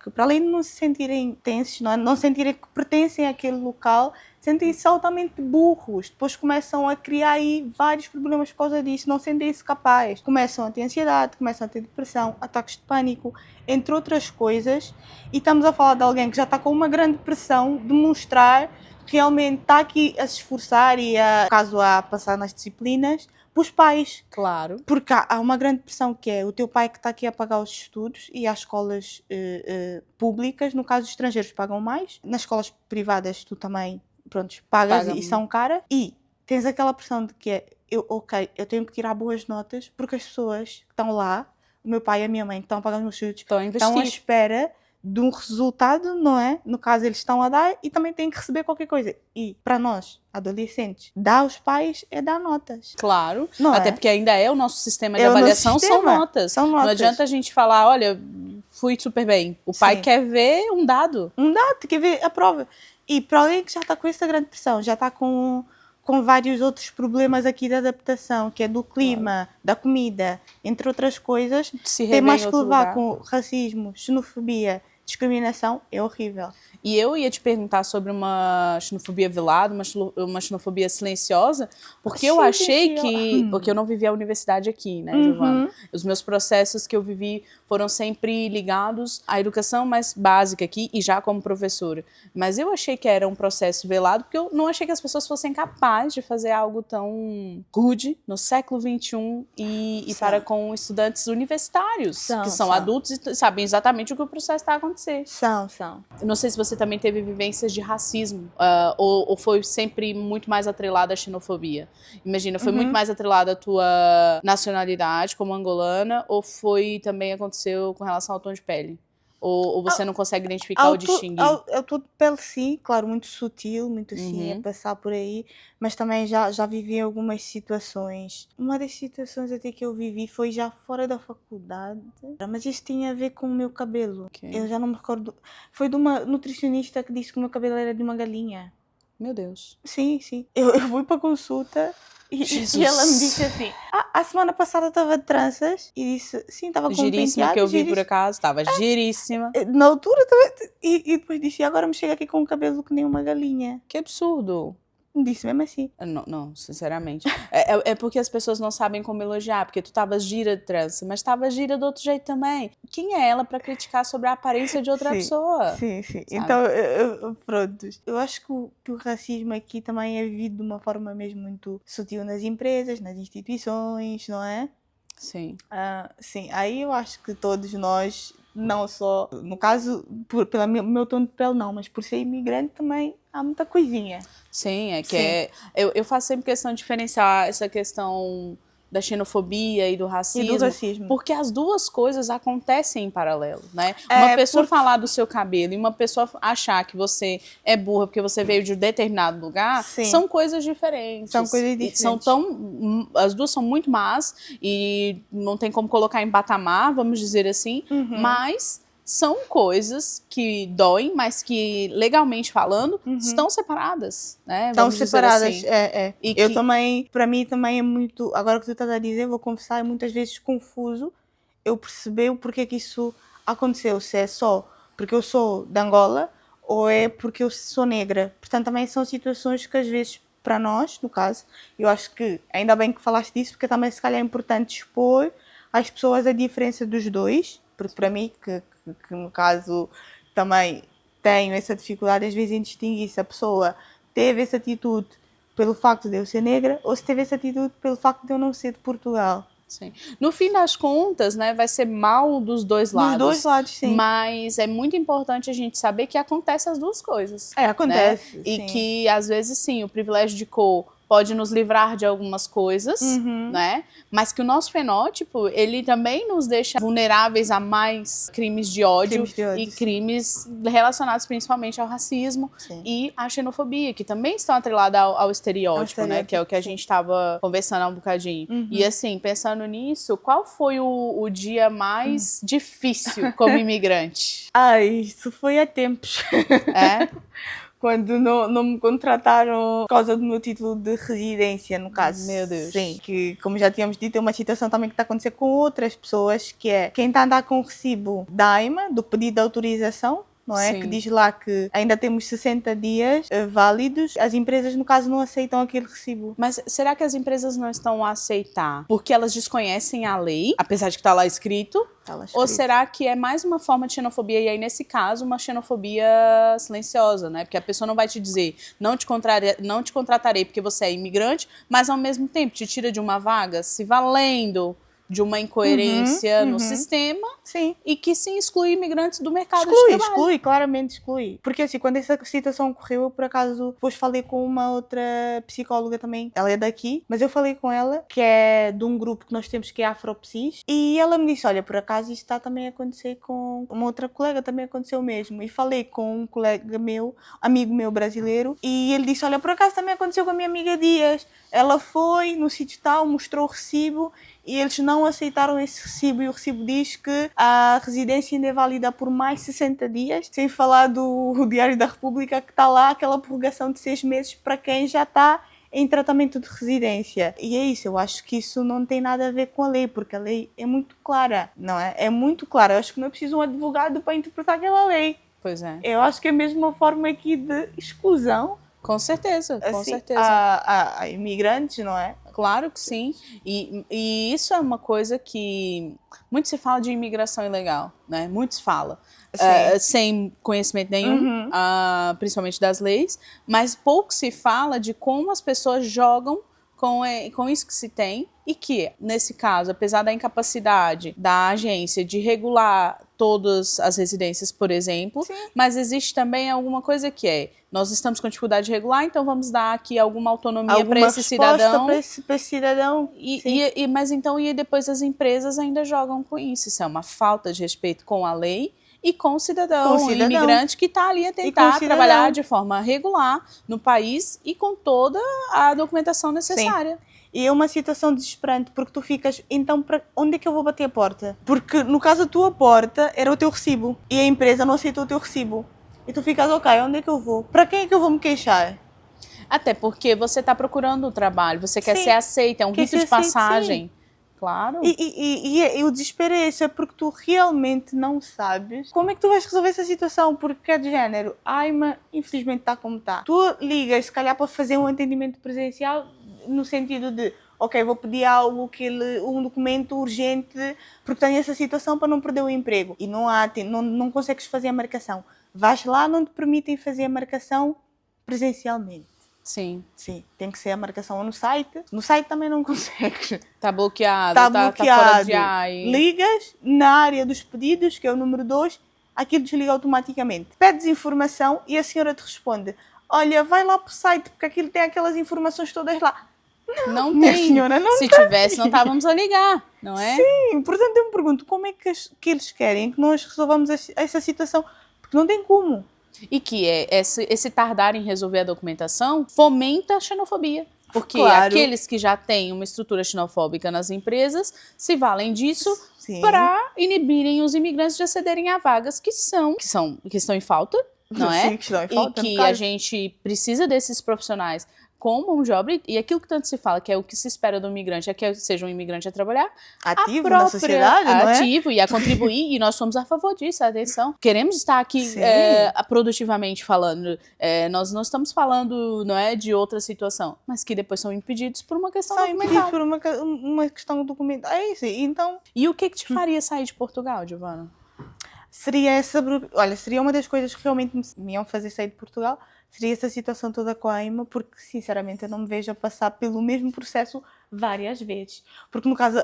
que, para além de não se sentirem tensos, não sentirem que pertencem àquele local, sentem-se altamente burros. Depois começam a criar aí vários problemas por causa disso, não sentem-se capazes. Começam a ter ansiedade, começam a ter depressão, ataques de pânico, entre outras coisas. E estamos a falar de alguém que já está com uma grande pressão de mostrar que realmente está aqui a se esforçar e caso a passar nas disciplinas, para os pais. Claro. Porque há uma grande pressão que é o teu pai que está aqui a pagar os estudos e as escolas públicas, no caso os estrangeiros pagam mais, nas escolas privadas tu também, pagas e são caras, e tens aquela pressão de que eu tenho que tirar boas notas porque as pessoas que estão lá, o meu pai e a minha mãe que estão a pagar os meus estudos, estão à espera de um resultado, não é? No caso, eles estão a dar e também têm que receber qualquer coisa. E, para nós, adolescentes, dar aos pais é dar notas. Claro. Não até porque ainda é o nosso sistema de avaliação, são notas. São notas. Não adianta a gente falar, olha, fui super bem. O pai quer ver um dado. Um dado, quer ver a prova. E para alguém que já está com essa grande pressão, já está com vários outros problemas aqui da adaptação, que é do clima, da comida, entre outras coisas, tem mais que levar com racismo, xenofobia, discriminação, é horrível. E eu ia te perguntar sobre uma xenofobia velada, uma xenofobia silenciosa, porque eu achei que... Porque eu não vivi a universidade aqui, né, Giovana? Os meus processos que eu vivi foram sempre ligados à educação mais básica aqui, e já como professora. Mas eu achei que era um processo velado, porque eu não achei que as pessoas fossem capazes de fazer algo tão rude no século XXI e para com estudantes universitários, que são adultos e sabem exatamente o que o processo está acontecendo. São. Não sei se você também teve vivências de racismo, ou foi sempre muito mais atrelada à xenofobia? Imagina, foi muito mais atrelada à tua nacionalidade como angolana, ou foi também aconteceu com relação ao tom de pele? Ou você não consegue identificar ou distinguir? O tom de pele, sim, claro, muito sutil, muito assim, a passar por aí, mas também já vivi algumas situações. Uma das situações até que eu vivi foi já fora da faculdade, mas isso tinha a ver com o meu cabelo. Okay. Eu já não me recordo. Foi de uma nutricionista que disse que o meu cabelo era de uma galinha. Meu Deus. Sim. Eu fui para consulta E ela me disse assim, a semana passada estava de tranças, e disse, sim, estava com um Giríssima, penteado. que eu vi por acaso, estava giríssima. Na altura também, e depois disse, e agora me chega aqui com um cabelo que nem uma galinha. Que absurdo. Me disse mesmo assim. Não, sinceramente. É porque as pessoas não sabem como elogiar, porque tu tava gira de trança, mas tava gira do outro jeito também. Quem é ela pra criticar sobre a aparência de outra pessoa? Sim. Sabe? Então, pronto. Eu acho que o racismo aqui também é vivido de uma forma mesmo muito sutil nas empresas, nas instituições, não é? Sim. Sim, aí eu acho que todos nós, não só, no caso, pelo meu tom de pele não, mas por ser imigrante também há muita coisinha. Sim, eu faço sempre questão de diferenciar essa questão da xenofobia e do racismo, porque as duas coisas acontecem em paralelo, né? Uma pessoa falar do seu cabelo e uma pessoa achar que você é burra porque você veio de um determinado lugar, são coisas diferentes. São coisas diferentes. As duas são muito más e não tem como colocar em patamar, vamos dizer assim, mas são coisas que doem, mas que, legalmente falando, estão separadas, né? Estão separadas, assim. Eu também, para mim também é muito, agora que tu estás a dizer, vou confessar, é muitas vezes confuso eu perceber o porquê que isso aconteceu, se é só porque eu sou de Angola ou é porque eu sou negra. Portanto, também são situações que às vezes, para nós, no caso, eu acho que, ainda bem que falaste disso, porque também se calhar é importante expor às pessoas a diferença dos dois, porque para mim, que no caso também tenho essa dificuldade às vezes em distinguir se a pessoa teve essa atitude pelo facto de eu ser negra ou se teve essa atitude pelo facto de eu não ser de Portugal. Sim. No fim das contas, né, vai ser mal dos dois lados. Dos dois lados, sim. Mas é muito importante a gente saber que acontece as duas coisas. Acontece. Né? E que, às vezes, sim, o privilégio de cor pode nos livrar de algumas coisas, né? Mas que o nosso fenótipo, ele também nos deixa vulneráveis a mais crimes de ódio e crimes relacionados principalmente ao racismo e à xenofobia, que também estão atrelados ao estereótipo, né? Que é o que a gente estava conversando há um bocadinho. E assim, pensando nisso, qual foi o dia mais difícil como imigrante? Isso foi há tempos. É? Quando não me contrataram por causa do meu título de residência, no caso. Meu Deus. Sim, que como já tínhamos dito, é uma situação também que está a acontecer com outras pessoas, que é quem está a andar com o recibo da AIMA, do pedido de autorização, não é? Que diz lá que ainda temos 60 dias válidos. As empresas, no caso, não aceitam aquele recibo. Mas será que as empresas não estão a aceitar porque elas desconhecem a lei, apesar de que está lá escrito? Ou será que é mais uma forma de xenofobia, e aí nesse caso uma xenofobia silenciosa, né? Porque a pessoa não vai te dizer, não te contratarei porque você é imigrante, mas ao mesmo tempo te tira de uma vaga, se valendo de uma incoerência no sistema e que sim exclui imigrantes do mercado de trabalho. Claramente exclui. Porque assim, quando essa situação ocorreu, eu por acaso depois falei com uma outra psicóloga também, ela é daqui, mas eu falei com ela, que é de um grupo que nós temos que é Afropsis, e ela me disse, olha, por acaso isto está também a acontecer com uma outra colega, também aconteceu o mesmo. E falei com um colega meu, amigo meu brasileiro, e ele disse, olha, por acaso também aconteceu com a minha amiga Dias. Ela foi no sítio tal, mostrou o recibo, e eles não aceitaram esse recibo, e o recibo diz que a residência ainda é válida por mais 60 dias, sem falar do Diário da República, que está lá aquela prorrogação de 6 meses para quem já está em tratamento de residência. E é isso, eu acho que isso não tem nada a ver com a lei, porque a lei é muito clara, não é? É muito clara, eu acho que não é preciso um advogado para interpretar aquela lei. Pois é. Eu acho que é mesmo uma forma aqui de exclusão. Com certeza, assim, com certeza. A imigrantes, não é? Claro que sim. E isso é uma coisa que muito se fala de imigração ilegal, né? Muito se fala. Sem conhecimento nenhum, principalmente das leis, mas pouco se fala de como as pessoas jogam com isso que se tem, e que, nesse caso, apesar da incapacidade da agência de regular todas as residências, por exemplo, mas existe também alguma coisa que nós estamos com dificuldade de regular, então vamos dar aqui alguma autonomia para esse cidadão. Para esse cidadão. Mas então, e depois as empresas ainda jogam com isso. Isso é uma falta de respeito com a lei e com o cidadão, o imigrante que está ali a tentar trabalhar de forma regular no país e com toda a documentação necessária. E é uma situação desesperante, porque tu ficas, então, onde é que eu vou bater a porta? Porque, no caso, a tua porta era o teu recibo e a empresa não aceitou o teu recibo. E tu ficas, ok, onde é que eu vou? Para quem é que eu vou me queixar? Até porque você está procurando o trabalho, você quer Sim. ser aceita, é um Quer rito ser de aceito, passagem. Claro. E o desespero é esse, é porque tu realmente não sabes como é que tu vais resolver essa situação, porque é de género, mas infelizmente está como está. Tu ligas, se calhar, para fazer um atendimento presencial, no sentido de, ok, vou pedir algo, um documento urgente, porque tenho essa situação para não perder o emprego. E não consegues fazer a marcação. Vais lá, não te permitem fazer a marcação presencialmente. Sim. Sim, tem que ser a marcação no site. No site também não consegues. Tá bloqueado, Está tá bloqueado. fora de ar. Ligas na área dos pedidos, que é o número 2, aquilo desliga automaticamente. Pedes informação e a senhora te responde: olha, vai lá para o site, porque aquilo tem aquelas informações todas lá. Não Minha tem. senhora, não Se tem. tivesse, não estávamos a ligar, não é? Sim, portanto eu me pergunto, como é que eles querem que nós resolvamos essa situação? Porque não tem como. E que esse tardar em resolver a documentação fomenta a xenofobia. Porque Claro. aqueles que já têm uma estrutura xenofóbica nas empresas se valem disso Sim. para inibirem os imigrantes de acederem a vagas que estão em falta, não é? Sim, que estão em falta, E no que caso. a gente precisa desses profissionais com mão de obra, e aquilo que tanto se fala, que é o que se espera do imigrante, é que seja um imigrante a trabalhar, Ativo a na própria, sociedade, não é? ativo e a contribuir, e nós somos a favor disso, atenção. Queremos estar aqui Sim. produtivamente falando, nós não estamos falando, não é, de outra situação, mas que depois são impedidos por uma questão São documental. impedidos por uma questão documental. É isso, então E o que te faria sair de Portugal, Giovana? seria seria uma das coisas que realmente me iam fazer sair de Portugal, seria essa situação toda com a AIMA, porque sinceramente eu não me vejo a passar pelo mesmo processo várias vezes. Porque no caso,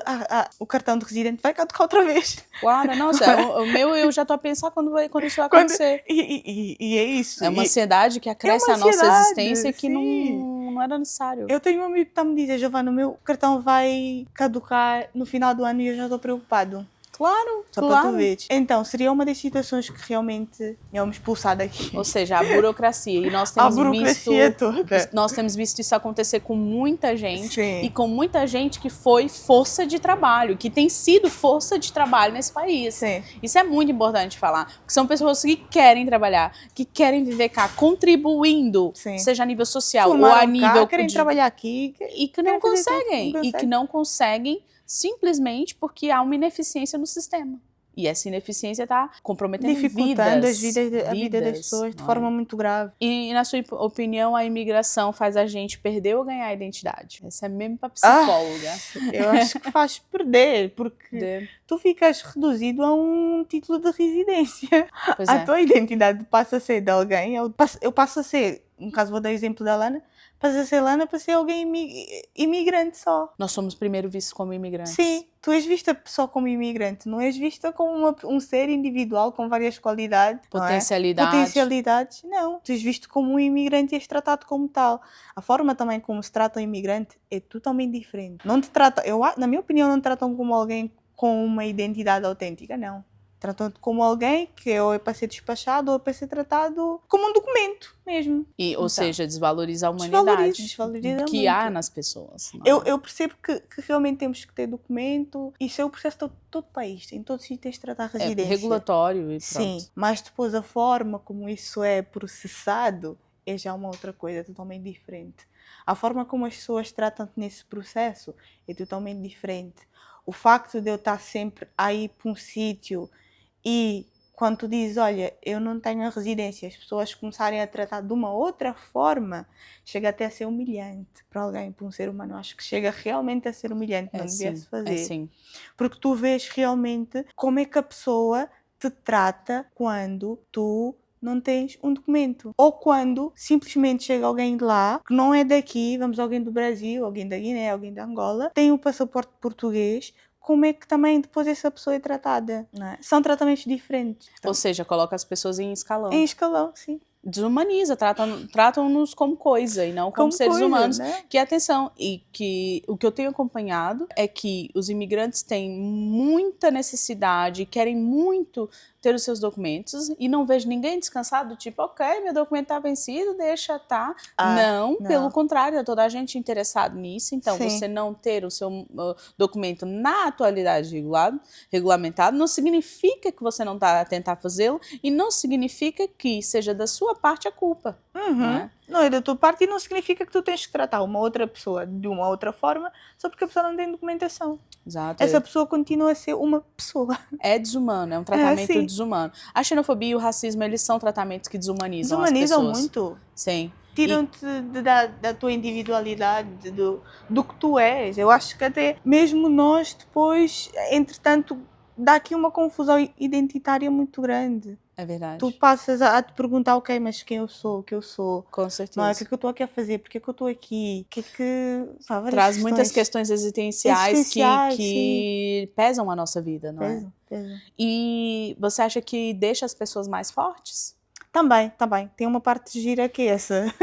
o cartão de residente vai caducar outra vez. Claro, nossa, o meu eu já estou a pensar quando isso vai Quando- acontecer. E é isso. É uma E ansiedade que acresce uma a nossa ansiedade, existência que sim. não era necessário. Eu tenho um amigo que está a me dizer: Giovana, o meu cartão vai caducar no final do ano e eu já estou preocupado. Claro, Só para claro. tu veres. Então, seria uma das situações que realmente iam me expulsar daqui. Ou seja, a burocracia. E nós A temos burocracia toda. nós temos visto isso acontecer com muita gente. Sim. E com muita gente que foi força de trabalho, que tem sido força de trabalho nesse país. Sim. Isso é muito importante falar. Porque são pessoas que querem trabalhar, que querem viver cá, contribuindo, Sim. seja a nível social ou Formaram a cá, nível querem trabalhar aqui. e que não querem fazer conseguem. tudo, E que não conseguem simplesmente porque há uma ineficiência no sistema. E essa ineficiência está comprometendo dificultando vidas, a vida das pessoas de não é? forma muito grave. E, na sua opinião, a imigração faz a gente perder ou ganhar a identidade? Essa é mesmo para psicóloga. Eu acho que faz perder, porque tu ficas reduzido a um título de residência. Pois A é. tua identidade passa a ser de alguém. Eu passo a ser, no caso vou dar o exemplo da Lana, passa a ser Lana para ser alguém imigrante só. Nós somos primeiro vistos como imigrantes. Sim, tu és vista só como imigrante, não és vista como um ser individual com várias qualidades, não é? Potencialidades. Potencialidades, não. Tu és visto como um imigrante e és tratado como tal. A forma também como se trata o imigrante é totalmente diferente. Não te tratam, na minha opinião, não te tratam como alguém com uma identidade autêntica, não. Tratam-te como alguém que ou é para ser despachado ou é para ser tratado como um documento mesmo. Ou seja, desvaloriza a humanidade Desvaloriza que muito. há nas pessoas. não é? Eu percebo que realmente temos que ter documento. Isso é o processo de todo o país. Em todos os sítios tens de tratar a É residência. regulatório e pronto. Sim, mas depois a forma como isso é processado é já uma outra coisa totalmente diferente. A forma como as pessoas tratam-te nesse processo é totalmente diferente. O facto de eu estar sempre a ir para um sítio e quando tu dizes, olha, eu não tenho a residência, as pessoas começarem a tratar de uma outra forma, chega até a ser humilhante para alguém, para um ser humano. Acho que chega realmente a ser humilhante, não devia-se fazer. sim. Porque tu vês realmente como é que a pessoa te trata quando tu não tens um documento. Ou quando simplesmente chega alguém de lá, que não é daqui, vamos alguém do Brasil, alguém da Guiné, alguém da Angola, tem o passaporte português, como é que também depois essa pessoa é tratada? Não é? São tratamentos diferentes. Ou seja, coloca as pessoas em escalão. Em escalão, sim. Desumaniza, tratam-nos como coisa e não como seres coisa, humanos. né? Que atenção, e que o que eu tenho acompanhado é que os imigrantes têm muita necessidade, querem muito ter os seus documentos e não vejo ninguém descansado, tipo, ok, meu documento tá vencido, deixa, tá. Não, pelo contrário, é toda a gente interessado nisso. Então, Sim. você não ter o seu documento na atualidade regulamentado não significa que você não está a tentar fazê-lo e não significa que seja da sua parte a culpa. Né? Não é da tua parte e não significa que tu tens que tratar uma outra pessoa de uma outra forma só porque a pessoa não tem documentação. Exato. Essa pessoa continua a ser uma pessoa. É desumano, é um tratamento sim. desumano. A xenofobia e o racismo, eles são tratamentos que desumanizam as Desumanizam pessoas. muito. Sim. Tiram-te da tua individualidade, do que tu és. Eu acho que até mesmo nós depois, entretanto, dá aqui uma confusão identitária muito grande. É verdade. Tu passas a te perguntar, ok, mas quem eu sou, o que eu sou? Com certeza. Não é? O que é que eu estou aqui a fazer? Por que é que eu estou aqui? O que é que... Sabe, traz muitas questões existenciais que pesam a nossa vida, não é? Pesam. E você acha que deixa as pessoas mais fortes? Também. Tem uma parte gira que é essa.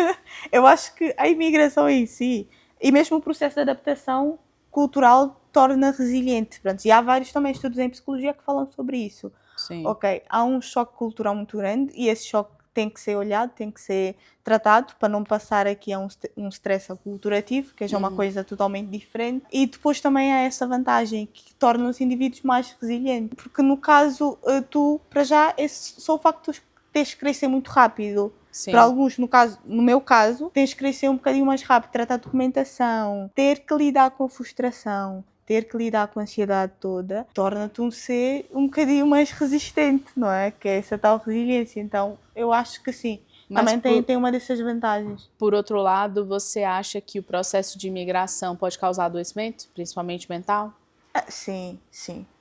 Eu acho que a imigração em si, e mesmo o processo de adaptação cultural, torna resiliente. Pronto, e há vários também estudos em psicologia que falam sobre isso. Sim. Ok, há um choque cultural muito grande e esse choque tem que ser olhado, tem que ser tratado para não passar aqui a um stress aculturativo, que é uma coisa totalmente diferente. E depois também há essa vantagem que torna os indivíduos mais resilientes. Porque no caso, tu, para já, só o facto de teres que crescer muito rápido. Sim. Para alguns, no meu caso, tens que crescer um bocadinho mais rápido, tratar documentação, ter que lidar com a frustração, ter que lidar com a ansiedade toda, torna-te um ser um bocadinho mais resistente, não é? Que é essa tal resiliência. Então, eu acho que sim. Mas também tem uma dessas vantagens. Por outro lado, você acha que o processo de imigração pode causar adoecimento, principalmente mental? Sim.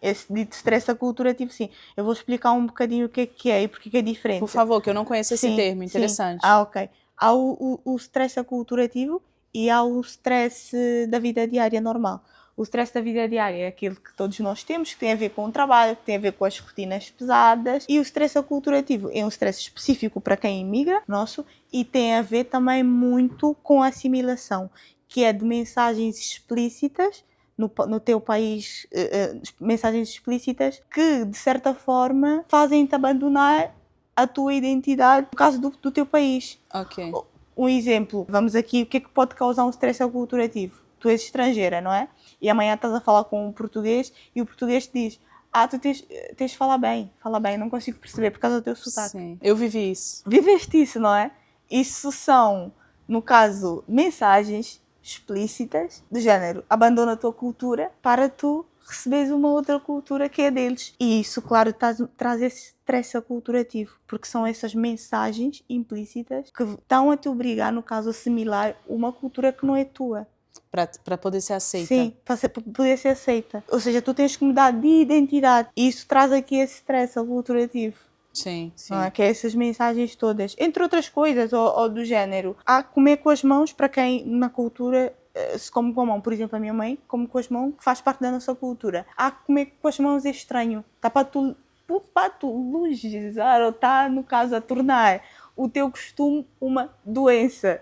Esse dito stress aculturativo, sim. Eu vou explicar um bocadinho o que é e porque que é diferente. Por favor, que eu não conheço esse termo, interessante. Ok. Há o stress aculturativo e há o stress da vida diária normal. O stress da vida diária é aquilo que todos nós temos, que tem a ver com o trabalho, que tem a ver com as rotinas pesadas. E o stress aculturativo é um stress específico para quem imigra, nosso, e tem a ver também muito com a assimilação, que é de mensagens explícitas no teu país, mensagens explícitas que, de certa forma, fazem-te abandonar a tua identidade, no caso do teu país. Ok. Um exemplo, vamos aqui, o que é que pode causar um stress aculturativo? Tu és estrangeira, não é? E amanhã estás a falar com um português e o português te diz: tu tens de falar bem, não consigo perceber por causa do teu sotaque. Sim, eu vivi isso. Viveste isso, não é? Isso são, no caso, mensagens explícitas do género: abandona a tua cultura para tu receberes uma outra cultura que é deles. E isso, claro, traz esse stress aculturativo, porque são essas mensagens implícitas que estão a te obrigar, no caso, a assimilar uma cultura que não é tua. Para poder ser aceita. Sim, para poder ser aceita. Ou seja, tu tens que mudar de identidade. E isso traz aqui esse stress aculturativo. Sim. Não é? Que é essas mensagens todas. Entre outras coisas, ou do género. Há comer com as mãos, para quem na cultura se come com a mão. Por exemplo, a minha mãe come com as mãos, que faz parte da nossa cultura. Há comer com as mãos é estranho. Está para tu patologizar, ou está, no caso, a tornar o teu costume uma doença.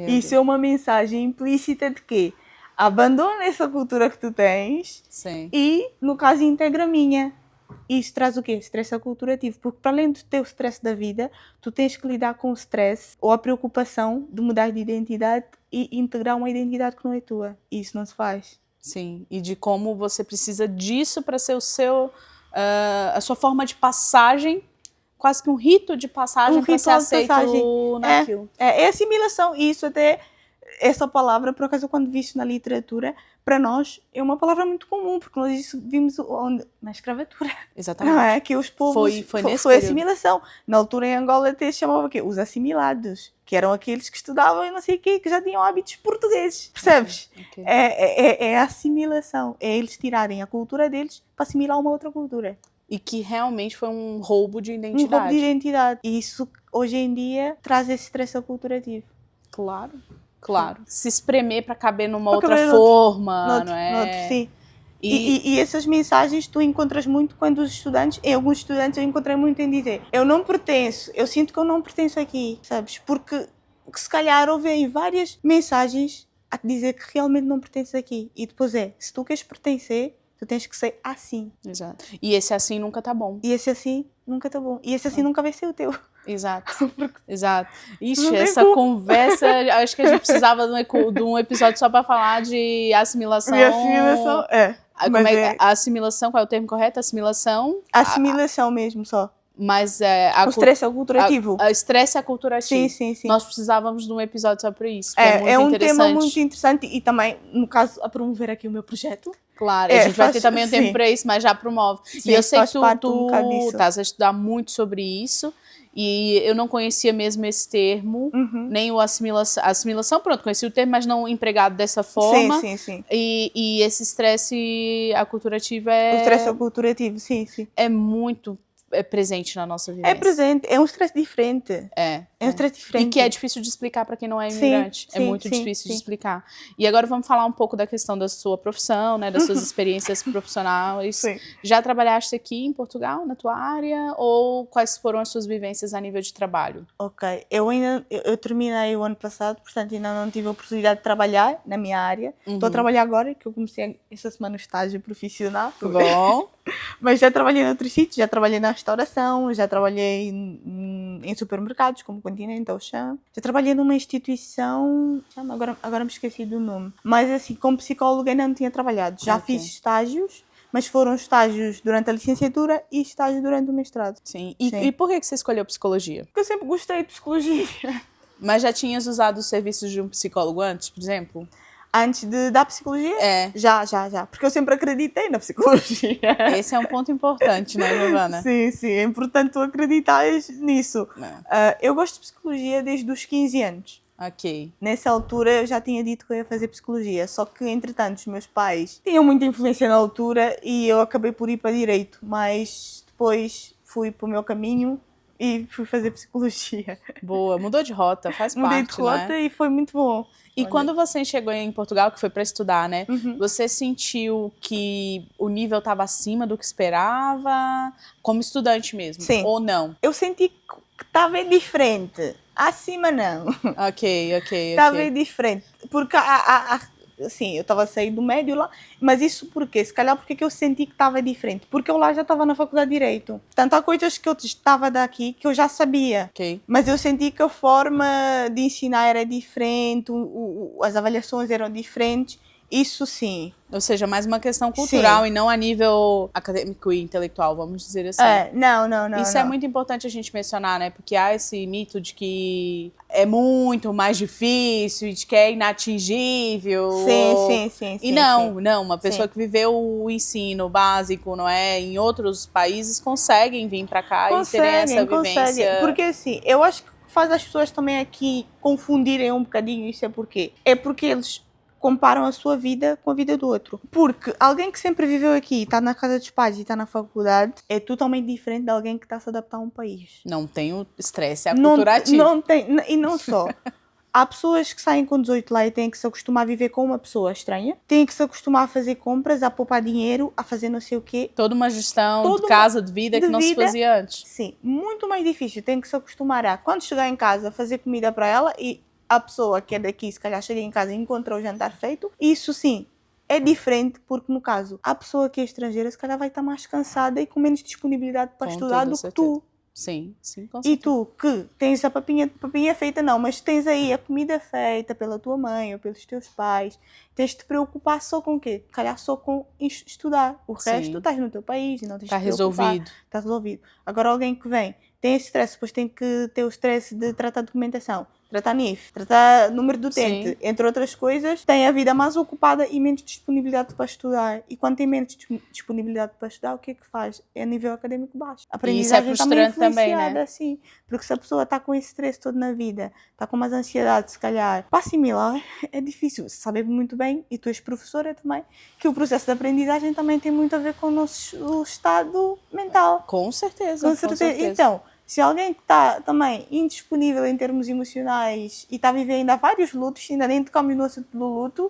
Isso é uma mensagem implícita de quê? Abandona essa cultura que tu tens. Sim. E, no caso, integra a minha. Isso traz o quê? Stress aculturativo. Porque, para além do teu stress da vida, tu tens que lidar com o stress ou a preocupação de mudar de identidade e integrar uma identidade que não é tua. E isso não se faz. Sim. E de como você precisa disso para ser a sua forma de passagem, quase que um rito de passagem para ser aceito naquilo. É assimilação. E isso até, essa palavra, por acaso, quando vi isso na literatura, para nós é uma palavra muito comum, porque nós isso vimos onde? Na escravatura. Exatamente. Não é? Que os povos... Foi assimilação. Na altura em Angola até se chamava o quê? Os assimilados. Que eram aqueles que estudavam e não sei o quê, que já tinham hábitos portugueses. Percebes? Okay. É a assimilação. É eles tirarem a cultura deles para assimilar uma outra cultura. E que realmente foi um roubo de identidade. Um roubo de identidade. E isso, hoje em dia, traz esse stress aculturativo. Claro. Se espremer para caber numa outra forma, não é? Sim. E essas mensagens tu encontras muito quando os estudantes, em alguns estudantes eu encontrei muito em dizer: eu não pertenço, eu sinto que eu não pertenço aqui, sabes? Porque se calhar ouvem várias mensagens a te dizer que realmente não pertences aqui. E depois se tu queres pertencer, tu tens que ser assim. Exato. E esse assim nunca tá bom. E esse assim nunca tá bom. E esse assim nunca vai ser o teu. Exato, exato. Não Ixi, tem essa como. conversa, acho que a gente precisava de um episódio só para falar de assimilação. E assimilação, Como mas é, a assimilação, qual é o termo correto? Assimilação, assimilação mesmo só. mas O estresse aculturativo. a estresse aculturativo. Sim. Nós precisávamos de um episódio só para isso, que É muito um interessante. tema muito interessante e também, no caso, a promover aqui o meu projeto. Claro, a gente vai ter também um tempo sim. para isso, mas já promove. Sim, E eu sei faz que tu, parte um bocado disso. estás a estudar muito sobre isso, e eu não conhecia mesmo esse termo, nem o assimilação. Assimilação, pronto, conheci o termo, mas não empregado dessa forma. Sim. E esse estresse aculturativo O estresse aculturativo, sim. é muito presente na nossa vivência. É presente, é um estresse diferente. É um estresse diferente. E que é difícil de explicar para quem não é Sim, imigrante. É sim, muito sim, difícil de sim. explicar. E agora vamos falar um pouco da questão da sua profissão, né, das suas experiências profissionais. Sim. Já trabalhaste aqui em Portugal, na tua área? Ou quais foram as suas vivências a nível de trabalho? Ok, eu terminei o ano passado, portanto ainda não tive a oportunidade de trabalhar na minha área. Estou a trabalhar agora, que eu comecei essa semana o estágio profissional. Bom. Mas já trabalhei em outros sítios, já trabalhei na restauração, já trabalhei em supermercados, como Continente ou Chã. Já trabalhei numa instituição, agora me esqueci do nome. Mas assim, como psicóloga ainda não tinha trabalhado. Já Ok. fiz estágios, mas foram estágios durante a licenciatura e estágios durante o mestrado. Sim. Sim. E por que você escolheu psicologia? Porque eu sempre gostei de psicologia. Mas já tinhas usado os serviços de um psicólogo antes, por exemplo? Antes da psicologia? É. Já. Porque eu sempre acreditei na psicologia. Esse é um ponto importante, né, Giovana? Sim, é importante tu acreditares nisso. É. Eu gosto de psicologia desde os 15 anos. Ok. Nessa altura eu já tinha dito que eu ia fazer psicologia, só que entretanto os meus pais tinham muita influência na altura e eu acabei por ir para direito, mas depois fui para o meu caminho e fui fazer psicologia. Boa. Mudou de rota, faz Mudei parte, de rota né? e foi muito bom. E Olha. quando você chegou em Portugal, que foi para estudar, né? Você sentiu que o nível estava acima do que esperava, como estudante mesmo? Sim. Ou não? Eu senti que estava diferente, acima não. Ok. Estava diferente, porque assim, eu estava a sair do médio lá, mas isso porquê? Se calhar porque que eu senti que estava diferente, porque eu lá já estava na faculdade de Direito. Portanto, há coisas que eu estava daqui que eu já sabia, Ok. mas eu senti que a forma de ensinar era diferente, as avaliações eram diferentes, isso sim. Ou seja, mais uma questão cultural e não a nível acadêmico e intelectual, vamos dizer assim. Não. Isso é muito importante a gente mencionar, né? Porque há esse mito de que é muito mais difícil, de que é inatingível. Sim. E não, uma pessoa que viveu o ensino básico, não é, em outros países conseguem vir para cá e terem essa vivência. Porque assim, eu acho que faz as pessoas também aqui confundirem um bocadinho isso é porque eles comparam a sua vida com a vida do outro. Porque alguém que sempre viveu aqui, está na casa dos pais e está na faculdade, é totalmente diferente de alguém que está a se adaptar a um país. Não tem o estresse aculturativo. Não tem, e não só. Há pessoas que saem com 18 lá e têm que se acostumar a viver com uma pessoa estranha, têm que se acostumar a fazer compras, a poupar dinheiro, a fazer não sei o quê. Toda uma gestão de casa, de vida que não se fazia antes. Sim, muito mais difícil. Tem que se acostumar a, quando chegar em casa, fazer comida para ela e a pessoa que é daqui, se calhar chega em casa e encontra o jantar feito. Isso sim, é diferente porque, no caso, a pessoa que é estrangeira, se calhar vai estar mais cansada e com menos disponibilidade para estudar do que tu. Sim, com certeza. E tu, que tens a papinha feita, não, mas tens aí a comida feita pela tua mãe ou pelos teus pais, tens de te preocupar só com o quê? Se calhar só com estudar. O resto, estás no teu país e não tens de te preocupar. Está resolvido. Agora, alguém que vem, tem esse stress, depois tem que ter o stress de tratar documentação, tratar NIF, tratar número do utente, entre outras coisas, tem a vida mais ocupada e menos disponibilidade para estudar. E quando tem menos disponibilidade para estudar, o que é que faz? É nível académico baixo. A aprendizagem isso é frustrante também, né? Assim, porque se a pessoa está com esse stress todo na vida, está com mais ansiedade, se calhar, para assimilar é difícil. Saber muito bem, e tu és professora também, que o processo de aprendizagem também tem muito a ver com o nosso estado mental. Com certeza. Então, se alguém que está também indisponível em termos emocionais e está a viver ainda vários lutos, ainda nem tocamos no assunto do luto,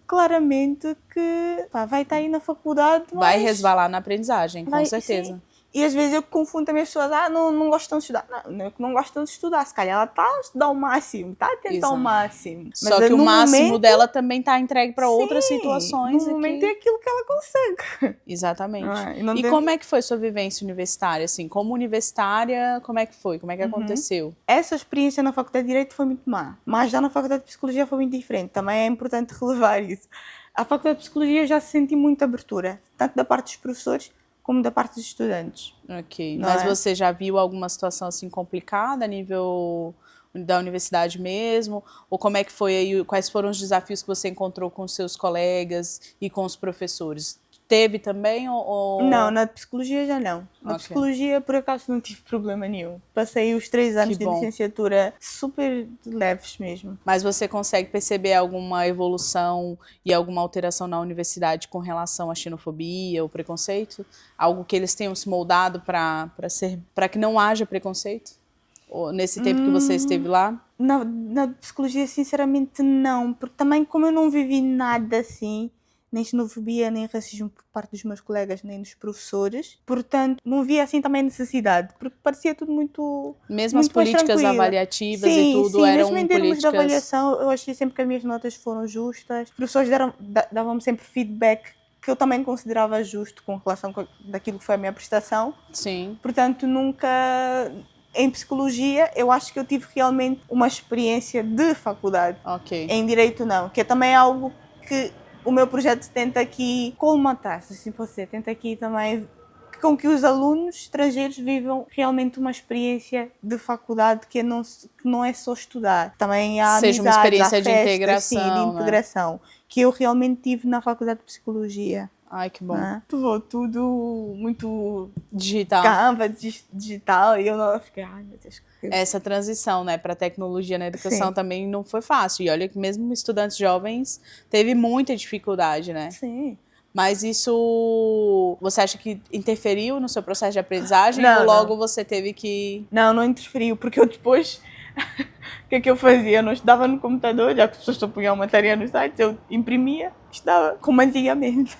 claramente que vai estar aí na faculdade. Vai resvalar na aprendizagem, com certeza. E às vezes eu confundo também as pessoas, não gostam de estudar. Não é que não gostam de estudar, se calhar ela está a estudar o máximo, está a tentar Exato. o máximo. Só Mas que o no máximo momento, dela também tá entregue para outras sim, situações. no momento que... é aquilo que ela consegue. Exatamente. Não é? E não E tem- como é que foi sua vivência universitária? Assim, como universitária, como é que foi? Como é que aconteceu? Essa experiência na Faculdade de Direito foi muito má, mas já na Faculdade de Psicologia foi muito diferente. Também é importante relevar isso. A Faculdade de Psicologia já senti muita abertura, tanto da parte dos professores como da parte dos estudantes. Ok. Não Mas é? você já viu alguma situação assim complicada a nível da universidade mesmo? Ou como é que foi aí? Quais foram os desafios que você encontrou com os seus colegas e com os professores? Teve também ou... Não, na de Psicologia já não. Na Ok. Psicologia, por acaso, não tive problema nenhum. Passei os 3 anos Que de bom. licenciatura super leves mesmo. Mas você consegue perceber alguma evolução e alguma alteração na universidade com relação à xenofobia ou preconceito? Algo que eles tenham se moldado para que não haja preconceito? Ou nesse tempo que você esteve lá? Na Psicologia, sinceramente, não. Porque também, como eu não vivi nada assim, nem xenofobia, nem racismo por parte dos meus colegas, nem dos professores, portanto, não via assim também necessidade, porque parecia tudo muito... Mesmo as muito mais políticas tranquilo. avaliativas Sim, e tudo sim, eram mesmo em termos de políticas... avaliação, eu achei sempre que as minhas notas foram justas. Os professores davam-me sempre feedback que eu também considerava justo com relação daquilo que foi a minha prestação. Sim. Portanto, nunca... Em Psicologia, eu acho que eu tive realmente uma experiência de faculdade. Ok. Em Direito, não. Que é também algo que o meu projeto tenta aqui colmatar, se assim fosse, tenta aqui também com que os alunos estrangeiros vivam realmente uma experiência de faculdade que não é só estudar. Também há Seja uma amizades, experiência há de festas, integração, sim, de né? integração, que eu realmente tive na Faculdade de Psicologia. Ai, que bom. Né? Tudo muito Digital. Canva, digital, e eu não fiquei, ai meu Deus. Essa transição, né, para tecnologia na educação Sim. também não foi fácil. E olha que mesmo estudantes jovens teve muita dificuldade, né? Sim. Mas isso, você acha que interferiu no seu processo de aprendizagem Não, ou logo não. você teve que... Não interferiu, porque eu depois, o que é que eu fazia? Eu não estudava no computador, já que as pessoas só punham matéria nos sites, eu imprimia, estudava, como antigamente.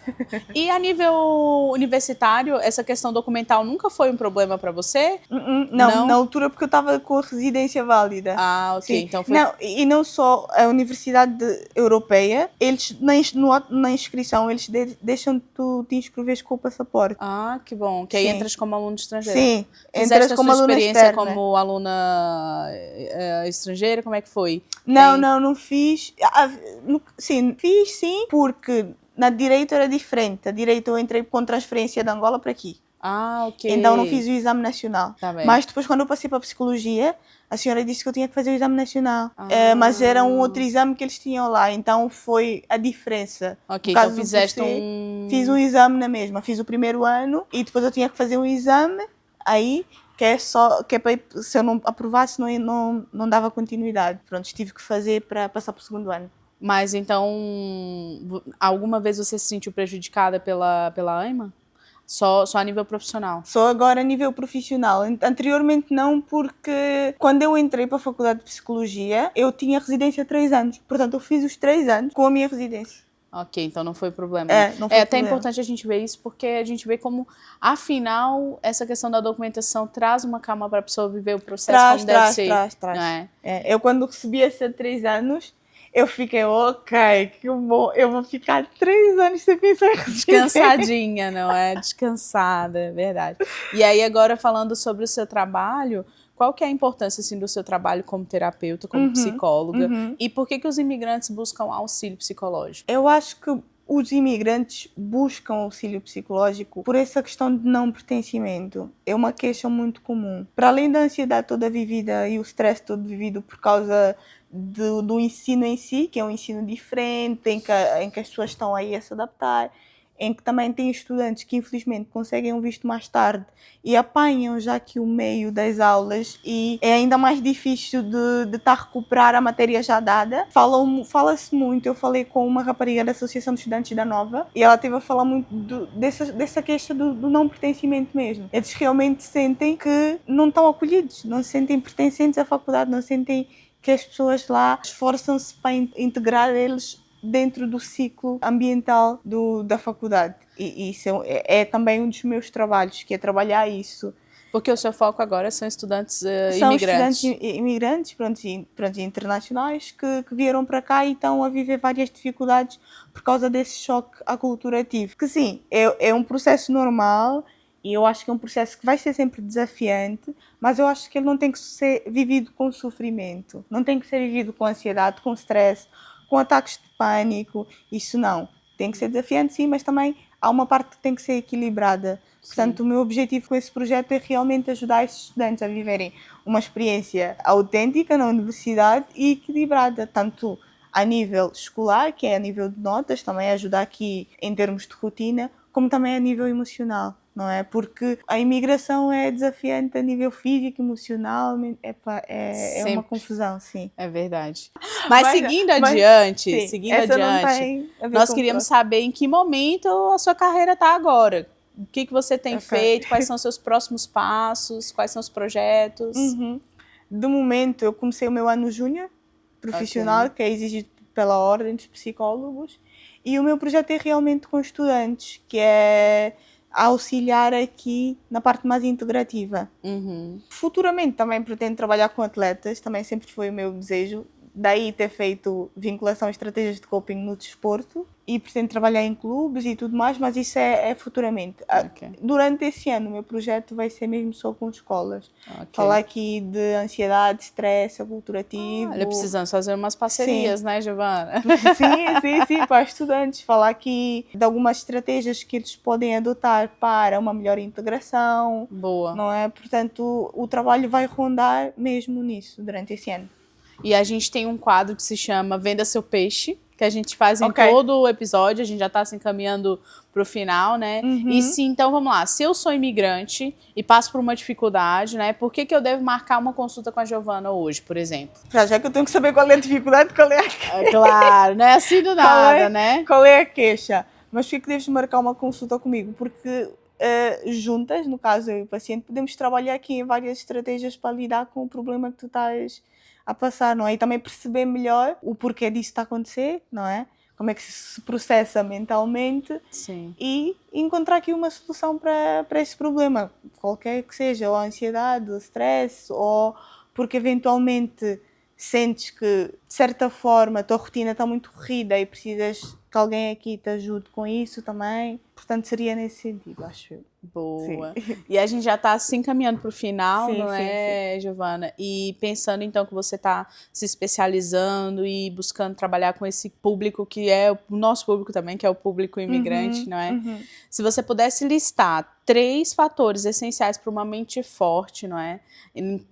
E a nível universitário, essa questão documental nunca foi um problema para você? Não, na altura porque eu estava com a residência válida. Ah, ok. Sim. Então foi... Não, e não só a Universidade Europeia, eles na inscrição, eles deixam tu te inscreveres com o passaporte. Ah, que bom. Que aí Sim. entras como aluno estrangeiro. Sim, Fizeste entras a como sua aluna experiência externa. como aluna estrangeira? Como é que foi? Não fiz. Sim, fiz sim, porque na Direito era diferente. A Direito eu entrei com transferência de Angola para aqui. Ah, ok. Então não fiz o exame nacional. Tá bem. Mas depois, quando eu passei para a Psicologia, a senhora disse que eu tinha que fazer o exame nacional. Ah. Mas era um outro exame que eles tinham lá. Então foi a diferença. Ok, No caso então do fizeste PC, um... Fiz um exame na mesma. Fiz o primeiro ano e depois eu tinha que fazer um exame aí, que é para se eu não aprovasse, não dava continuidade. Pronto, tive que fazer para passar para o segundo ano. Mas então, alguma vez você se sentiu prejudicada pela AIMA? Só a nível profissional? Só agora a nível profissional. Anteriormente não, porque quando eu entrei para a Faculdade de Psicologia, eu tinha residência há 3 anos. Portanto, eu fiz os 3 anos com a minha residência. Ok, então não foi problema. Não foi É até problema. importante a gente ver isso, porque a gente vê como, afinal, essa questão da documentação traz uma calma para a pessoa viver o processo como deve ser. Traz. Não é? Eu quando recebi esse há 3 anos, eu fiquei, ok, que bom, eu vou ficar 3 anos sem pensar em residência. Descansadinha, não é? Descansada, é verdade. E aí agora falando sobre o seu trabalho, qual que é a importância assim, do seu trabalho como terapeuta, como psicóloga? E por que os imigrantes buscam auxílio psicológico? Eu acho que os imigrantes buscam auxílio psicológico por essa questão de não pertencimento. É uma queixa muito comum. Para além da ansiedade toda vivida e o stress todo vivido por causa do ensino em si, que é um ensino diferente, em que as pessoas estão aí a se adaptar, em que também tem estudantes que infelizmente conseguem um visto mais tarde e apanham já que o meio das aulas e é ainda mais difícil de estar a recuperar a matéria já dada. Fala-se muito, eu falei com uma rapariga da Associação de Estudantes da Nova e ela esteve a falar muito dessa queixa do não pertencimento mesmo. Eles realmente sentem que não estão acolhidos, não se sentem pertencentes à faculdade, não sentem que as pessoas lá esforçam-se para integrar eles dentro do ciclo ambiental da faculdade. E isso é também um dos meus trabalhos, que é trabalhar isso. Porque o seu foco agora são estudantes São imigrantes. estudantes imigrantes, pronto, internacionais, que vieram para cá e estão a viver várias dificuldades por causa desse choque aculturativo. Que sim, é um processo normal e eu acho que é um processo que vai ser sempre desafiante, mas eu acho que ele não tem que ser vivido com sofrimento, não tem que ser vivido com ansiedade, com stress, com ataques de pânico, isso não. Tem que ser desafiante sim, mas também há uma parte que tem que ser equilibrada. Portanto, o meu objetivo com esse projeto é realmente ajudar esses estudantes a viverem uma experiência autêntica na universidade e equilibrada, tanto a nível escolar, que é a nível de notas, também ajudar aqui em termos de rotina, como também a nível emocional, não é? Porque a imigração é desafiante a nível físico, emocional, é uma confusão, sim. É verdade. Mas seguindo adiante, nós queríamos saber em que momento a sua carreira está agora. O que você tem feito, quais são os seus próximos passos, quais são os projetos? Do momento, eu comecei o meu ano júnior profissional, que é exigido pela Ordem dos Psicólogos, e o meu projeto é realmente com estudantes, que é auxiliar aqui na parte mais integrativa. Futuramente também pretendo trabalhar com atletas, também sempre foi o meu desejo, daí ter feito vinculação a estratégias de coping no desporto e pretendo trabalhar em clubes e tudo mais, mas isso é futuramente. Durante esse ano o meu projeto vai ser mesmo só com escolas. Falar aqui de ansiedade, stress aculturativo. Olha, precisamos fazer umas parcerias, né, Giovana? Sim, para estudantes. Falar aqui de algumas estratégias que eles podem adotar para uma melhor integração. Boa. Não é? Portanto, o trabalho vai rondar mesmo nisso durante esse ano. E a gente tem um quadro que se chama Venda Seu Peixe, que a gente faz em todo o episódio, a gente já está se encaminhando para o final, né? E sim, então vamos lá, se eu sou imigrante e passo por uma dificuldade, né? Por que eu devo marcar uma consulta com a Giovana hoje, por exemplo? Já que eu tenho que saber qual é a dificuldade, qual é a queixa. Claro, não é assim do nada, né? Qual é a queixa? Mas por que deves marcar uma consulta comigo? Porque juntas, no caso eu e o paciente, podemos trabalhar aqui em várias estratégias para lidar com o problema que tu estás a passar, não é? E também perceber melhor o porquê disso está a acontecer, não é? Como é que se processa mentalmente. Sim. E encontrar aqui uma solução para esse problema, qualquer que seja, ou a ansiedade, ou o stress, ou porque eventualmente sentes que, de certa forma, a tua rotina está muito corrida e precisas que alguém aqui te ajude com isso também. Portanto, seria nesse sentido, acho eu. Boa. Sim. E a gente já está se encaminhando para o final, não é, Giovana? E pensando, então, que você está se especializando e buscando trabalhar com esse público que é o nosso público também, que é o público imigrante, não é? Se você pudesse listar 3 fatores essenciais para uma mente forte, não é?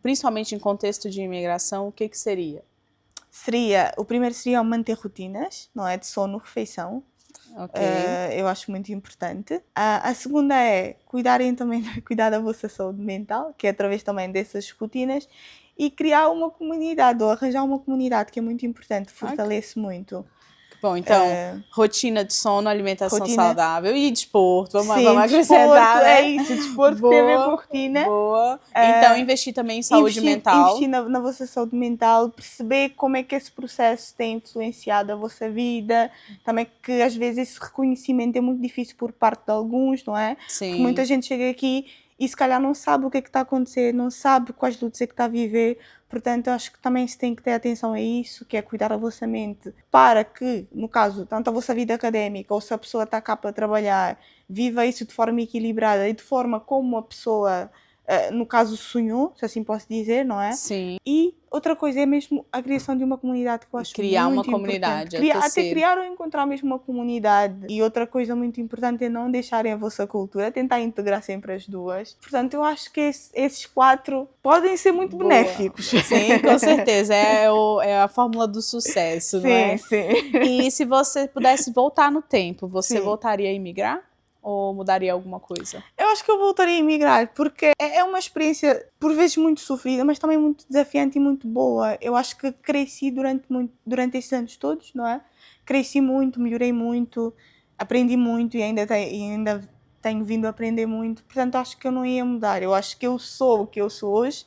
Principalmente em contexto de imigração, o que seria? O primeiro seria manter rotinas, não é? De sono, refeição. Eu acho muito importante. A segunda é cuidar da vossa saúde mental, que é através também dessas rotinas, e criar uma comunidade, ou arranjar uma comunidade, que é muito importante, fortalece muito. Bom, então, rotina de sono, alimentação saudável e desporto. Vamos acrescentar, desporto, né? É isso, desporto tem a ver com rotina. Boa. Então, investir também em saúde mental. Investir na vossa saúde mental, perceber como é que esse processo tem influenciado a vossa vida. Também que, às vezes, esse reconhecimento é muito difícil por parte de alguns, não é? Sim. Porque muita gente chega aqui e, se calhar, não sabe o que é que está a acontecer, não sabe quais lutas é que está a viver. Portanto, eu acho que também se tem que ter atenção a isso, que é cuidar da vossa mente, para que, no caso, tanto a vossa vida académica ou se a pessoa está cá para trabalhar, viva isso de forma equilibrada e de forma como a pessoa, no caso, sonhou, se assim posso dizer, não é? Sim. E outra coisa é mesmo a criação de uma comunidade, que eu acho criar muito uma comunidade. Até criar ou encontrar mesmo uma comunidade. E outra coisa muito importante é não deixarem a vossa cultura, tentar integrar sempre as duas. Portanto, eu acho que esses 4 podem ser muito benéficos. Sim, com certeza. É a fórmula do sucesso, não é? Sim. E se você pudesse voltar no tempo, você voltaria a imigrar? Ou mudaria alguma coisa? Eu acho que eu voltaria a emigrar, porque é uma experiência, por vezes, muito sofrida, mas também muito desafiante e muito boa. Eu acho que cresci durante estes anos todos, não é? Cresci muito, melhorei muito, aprendi muito e ainda tenho vindo a aprender muito. Portanto, acho que eu não ia mudar. Eu acho que eu sou o que eu sou hoje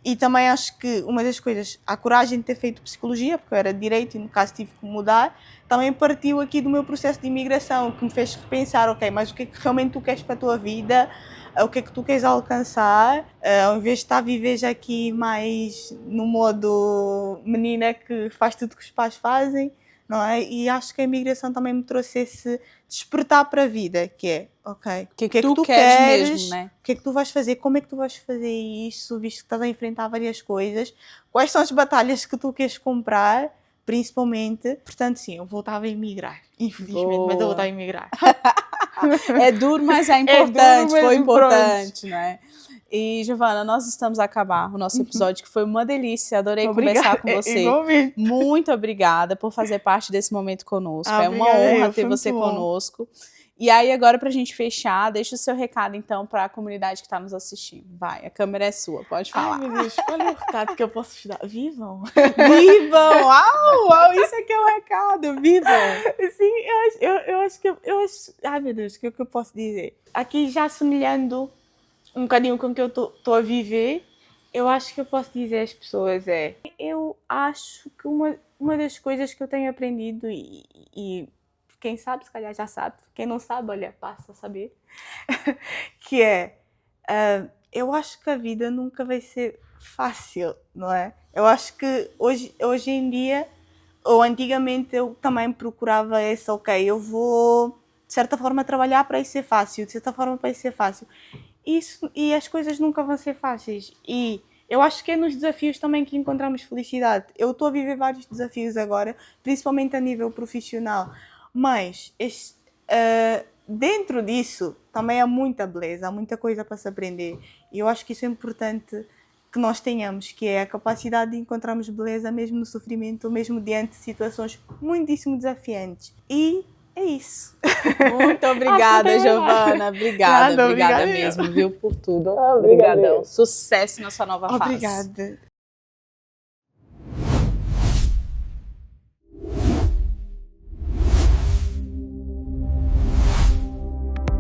E também acho que uma das coisas, a coragem de ter feito psicologia, porque eu era de direito e no caso tive que mudar, também partiu aqui do meu processo de imigração, que me fez repensar, ok, mas o que é que realmente tu queres para a tua vida, o que é que tu queres alcançar, ao invés de estar a viver já aqui mais no modo menina que faz tudo que os pais fazem, não é? E acho que a imigração também me trouxe esse despertar para a vida, que é, ok, O que é que tu queres mesmo, né? O que é que tu vais fazer, como é que tu vais fazer isso, visto que estás a enfrentar várias coisas, quais são as batalhas que tu queres comprar, principalmente. Portanto, sim, eu voltava a emigrar, infelizmente, mas eu voltava a emigrar. É duro, mas é importante, foi importante, né? E, Giovana, nós estamos a acabar o nosso episódio, que foi uma delícia. Adorei conversar com você. Igualmente. Muito obrigada por fazer parte desse momento conosco. É uma Obrigada, honra ter você conosco. E aí, agora, pra gente fechar, deixa o seu recado, então, para a comunidade que está nos assistindo. Vai, a câmera é sua, pode falar. Ai, meu Deus, qual é o recado que eu posso te dar? Vivam! Vivam! Uau, isso aqui é o recado, vivam! Sim, eu acho que... Ai, meu Deus, o que é que eu posso dizer? Aqui, já assemelhando um bocadinho com o que eu estou a viver, eu acho que eu posso dizer às pessoas eu acho que uma das coisas que eu tenho aprendido e quem sabe, se calhar já sabe, quem não sabe, olha, passa a saber, que eu acho que a vida nunca vai ser fácil, não é? Eu acho que hoje em dia, ou antigamente, eu também procurava ok, eu vou, de certa forma, trabalhar para isso ser fácil, de certa forma para isso ser fácil. E as coisas nunca vão ser fáceis. E eu acho que é nos desafios também que encontramos felicidade. Eu estou a viver vários desafios agora, principalmente a nível profissional. Mas dentro disso também há muita beleza, há muita coisa para se aprender. E eu acho que isso é importante que nós tenhamos, que é a capacidade de encontrarmos beleza mesmo no sofrimento, ou mesmo diante de situações muitíssimo desafiantes. E é isso. Muito obrigada, Giovana. Obrigada mesmo, viu, por tudo. Obrigadão. Sucesso na sua nova fase. Obrigada.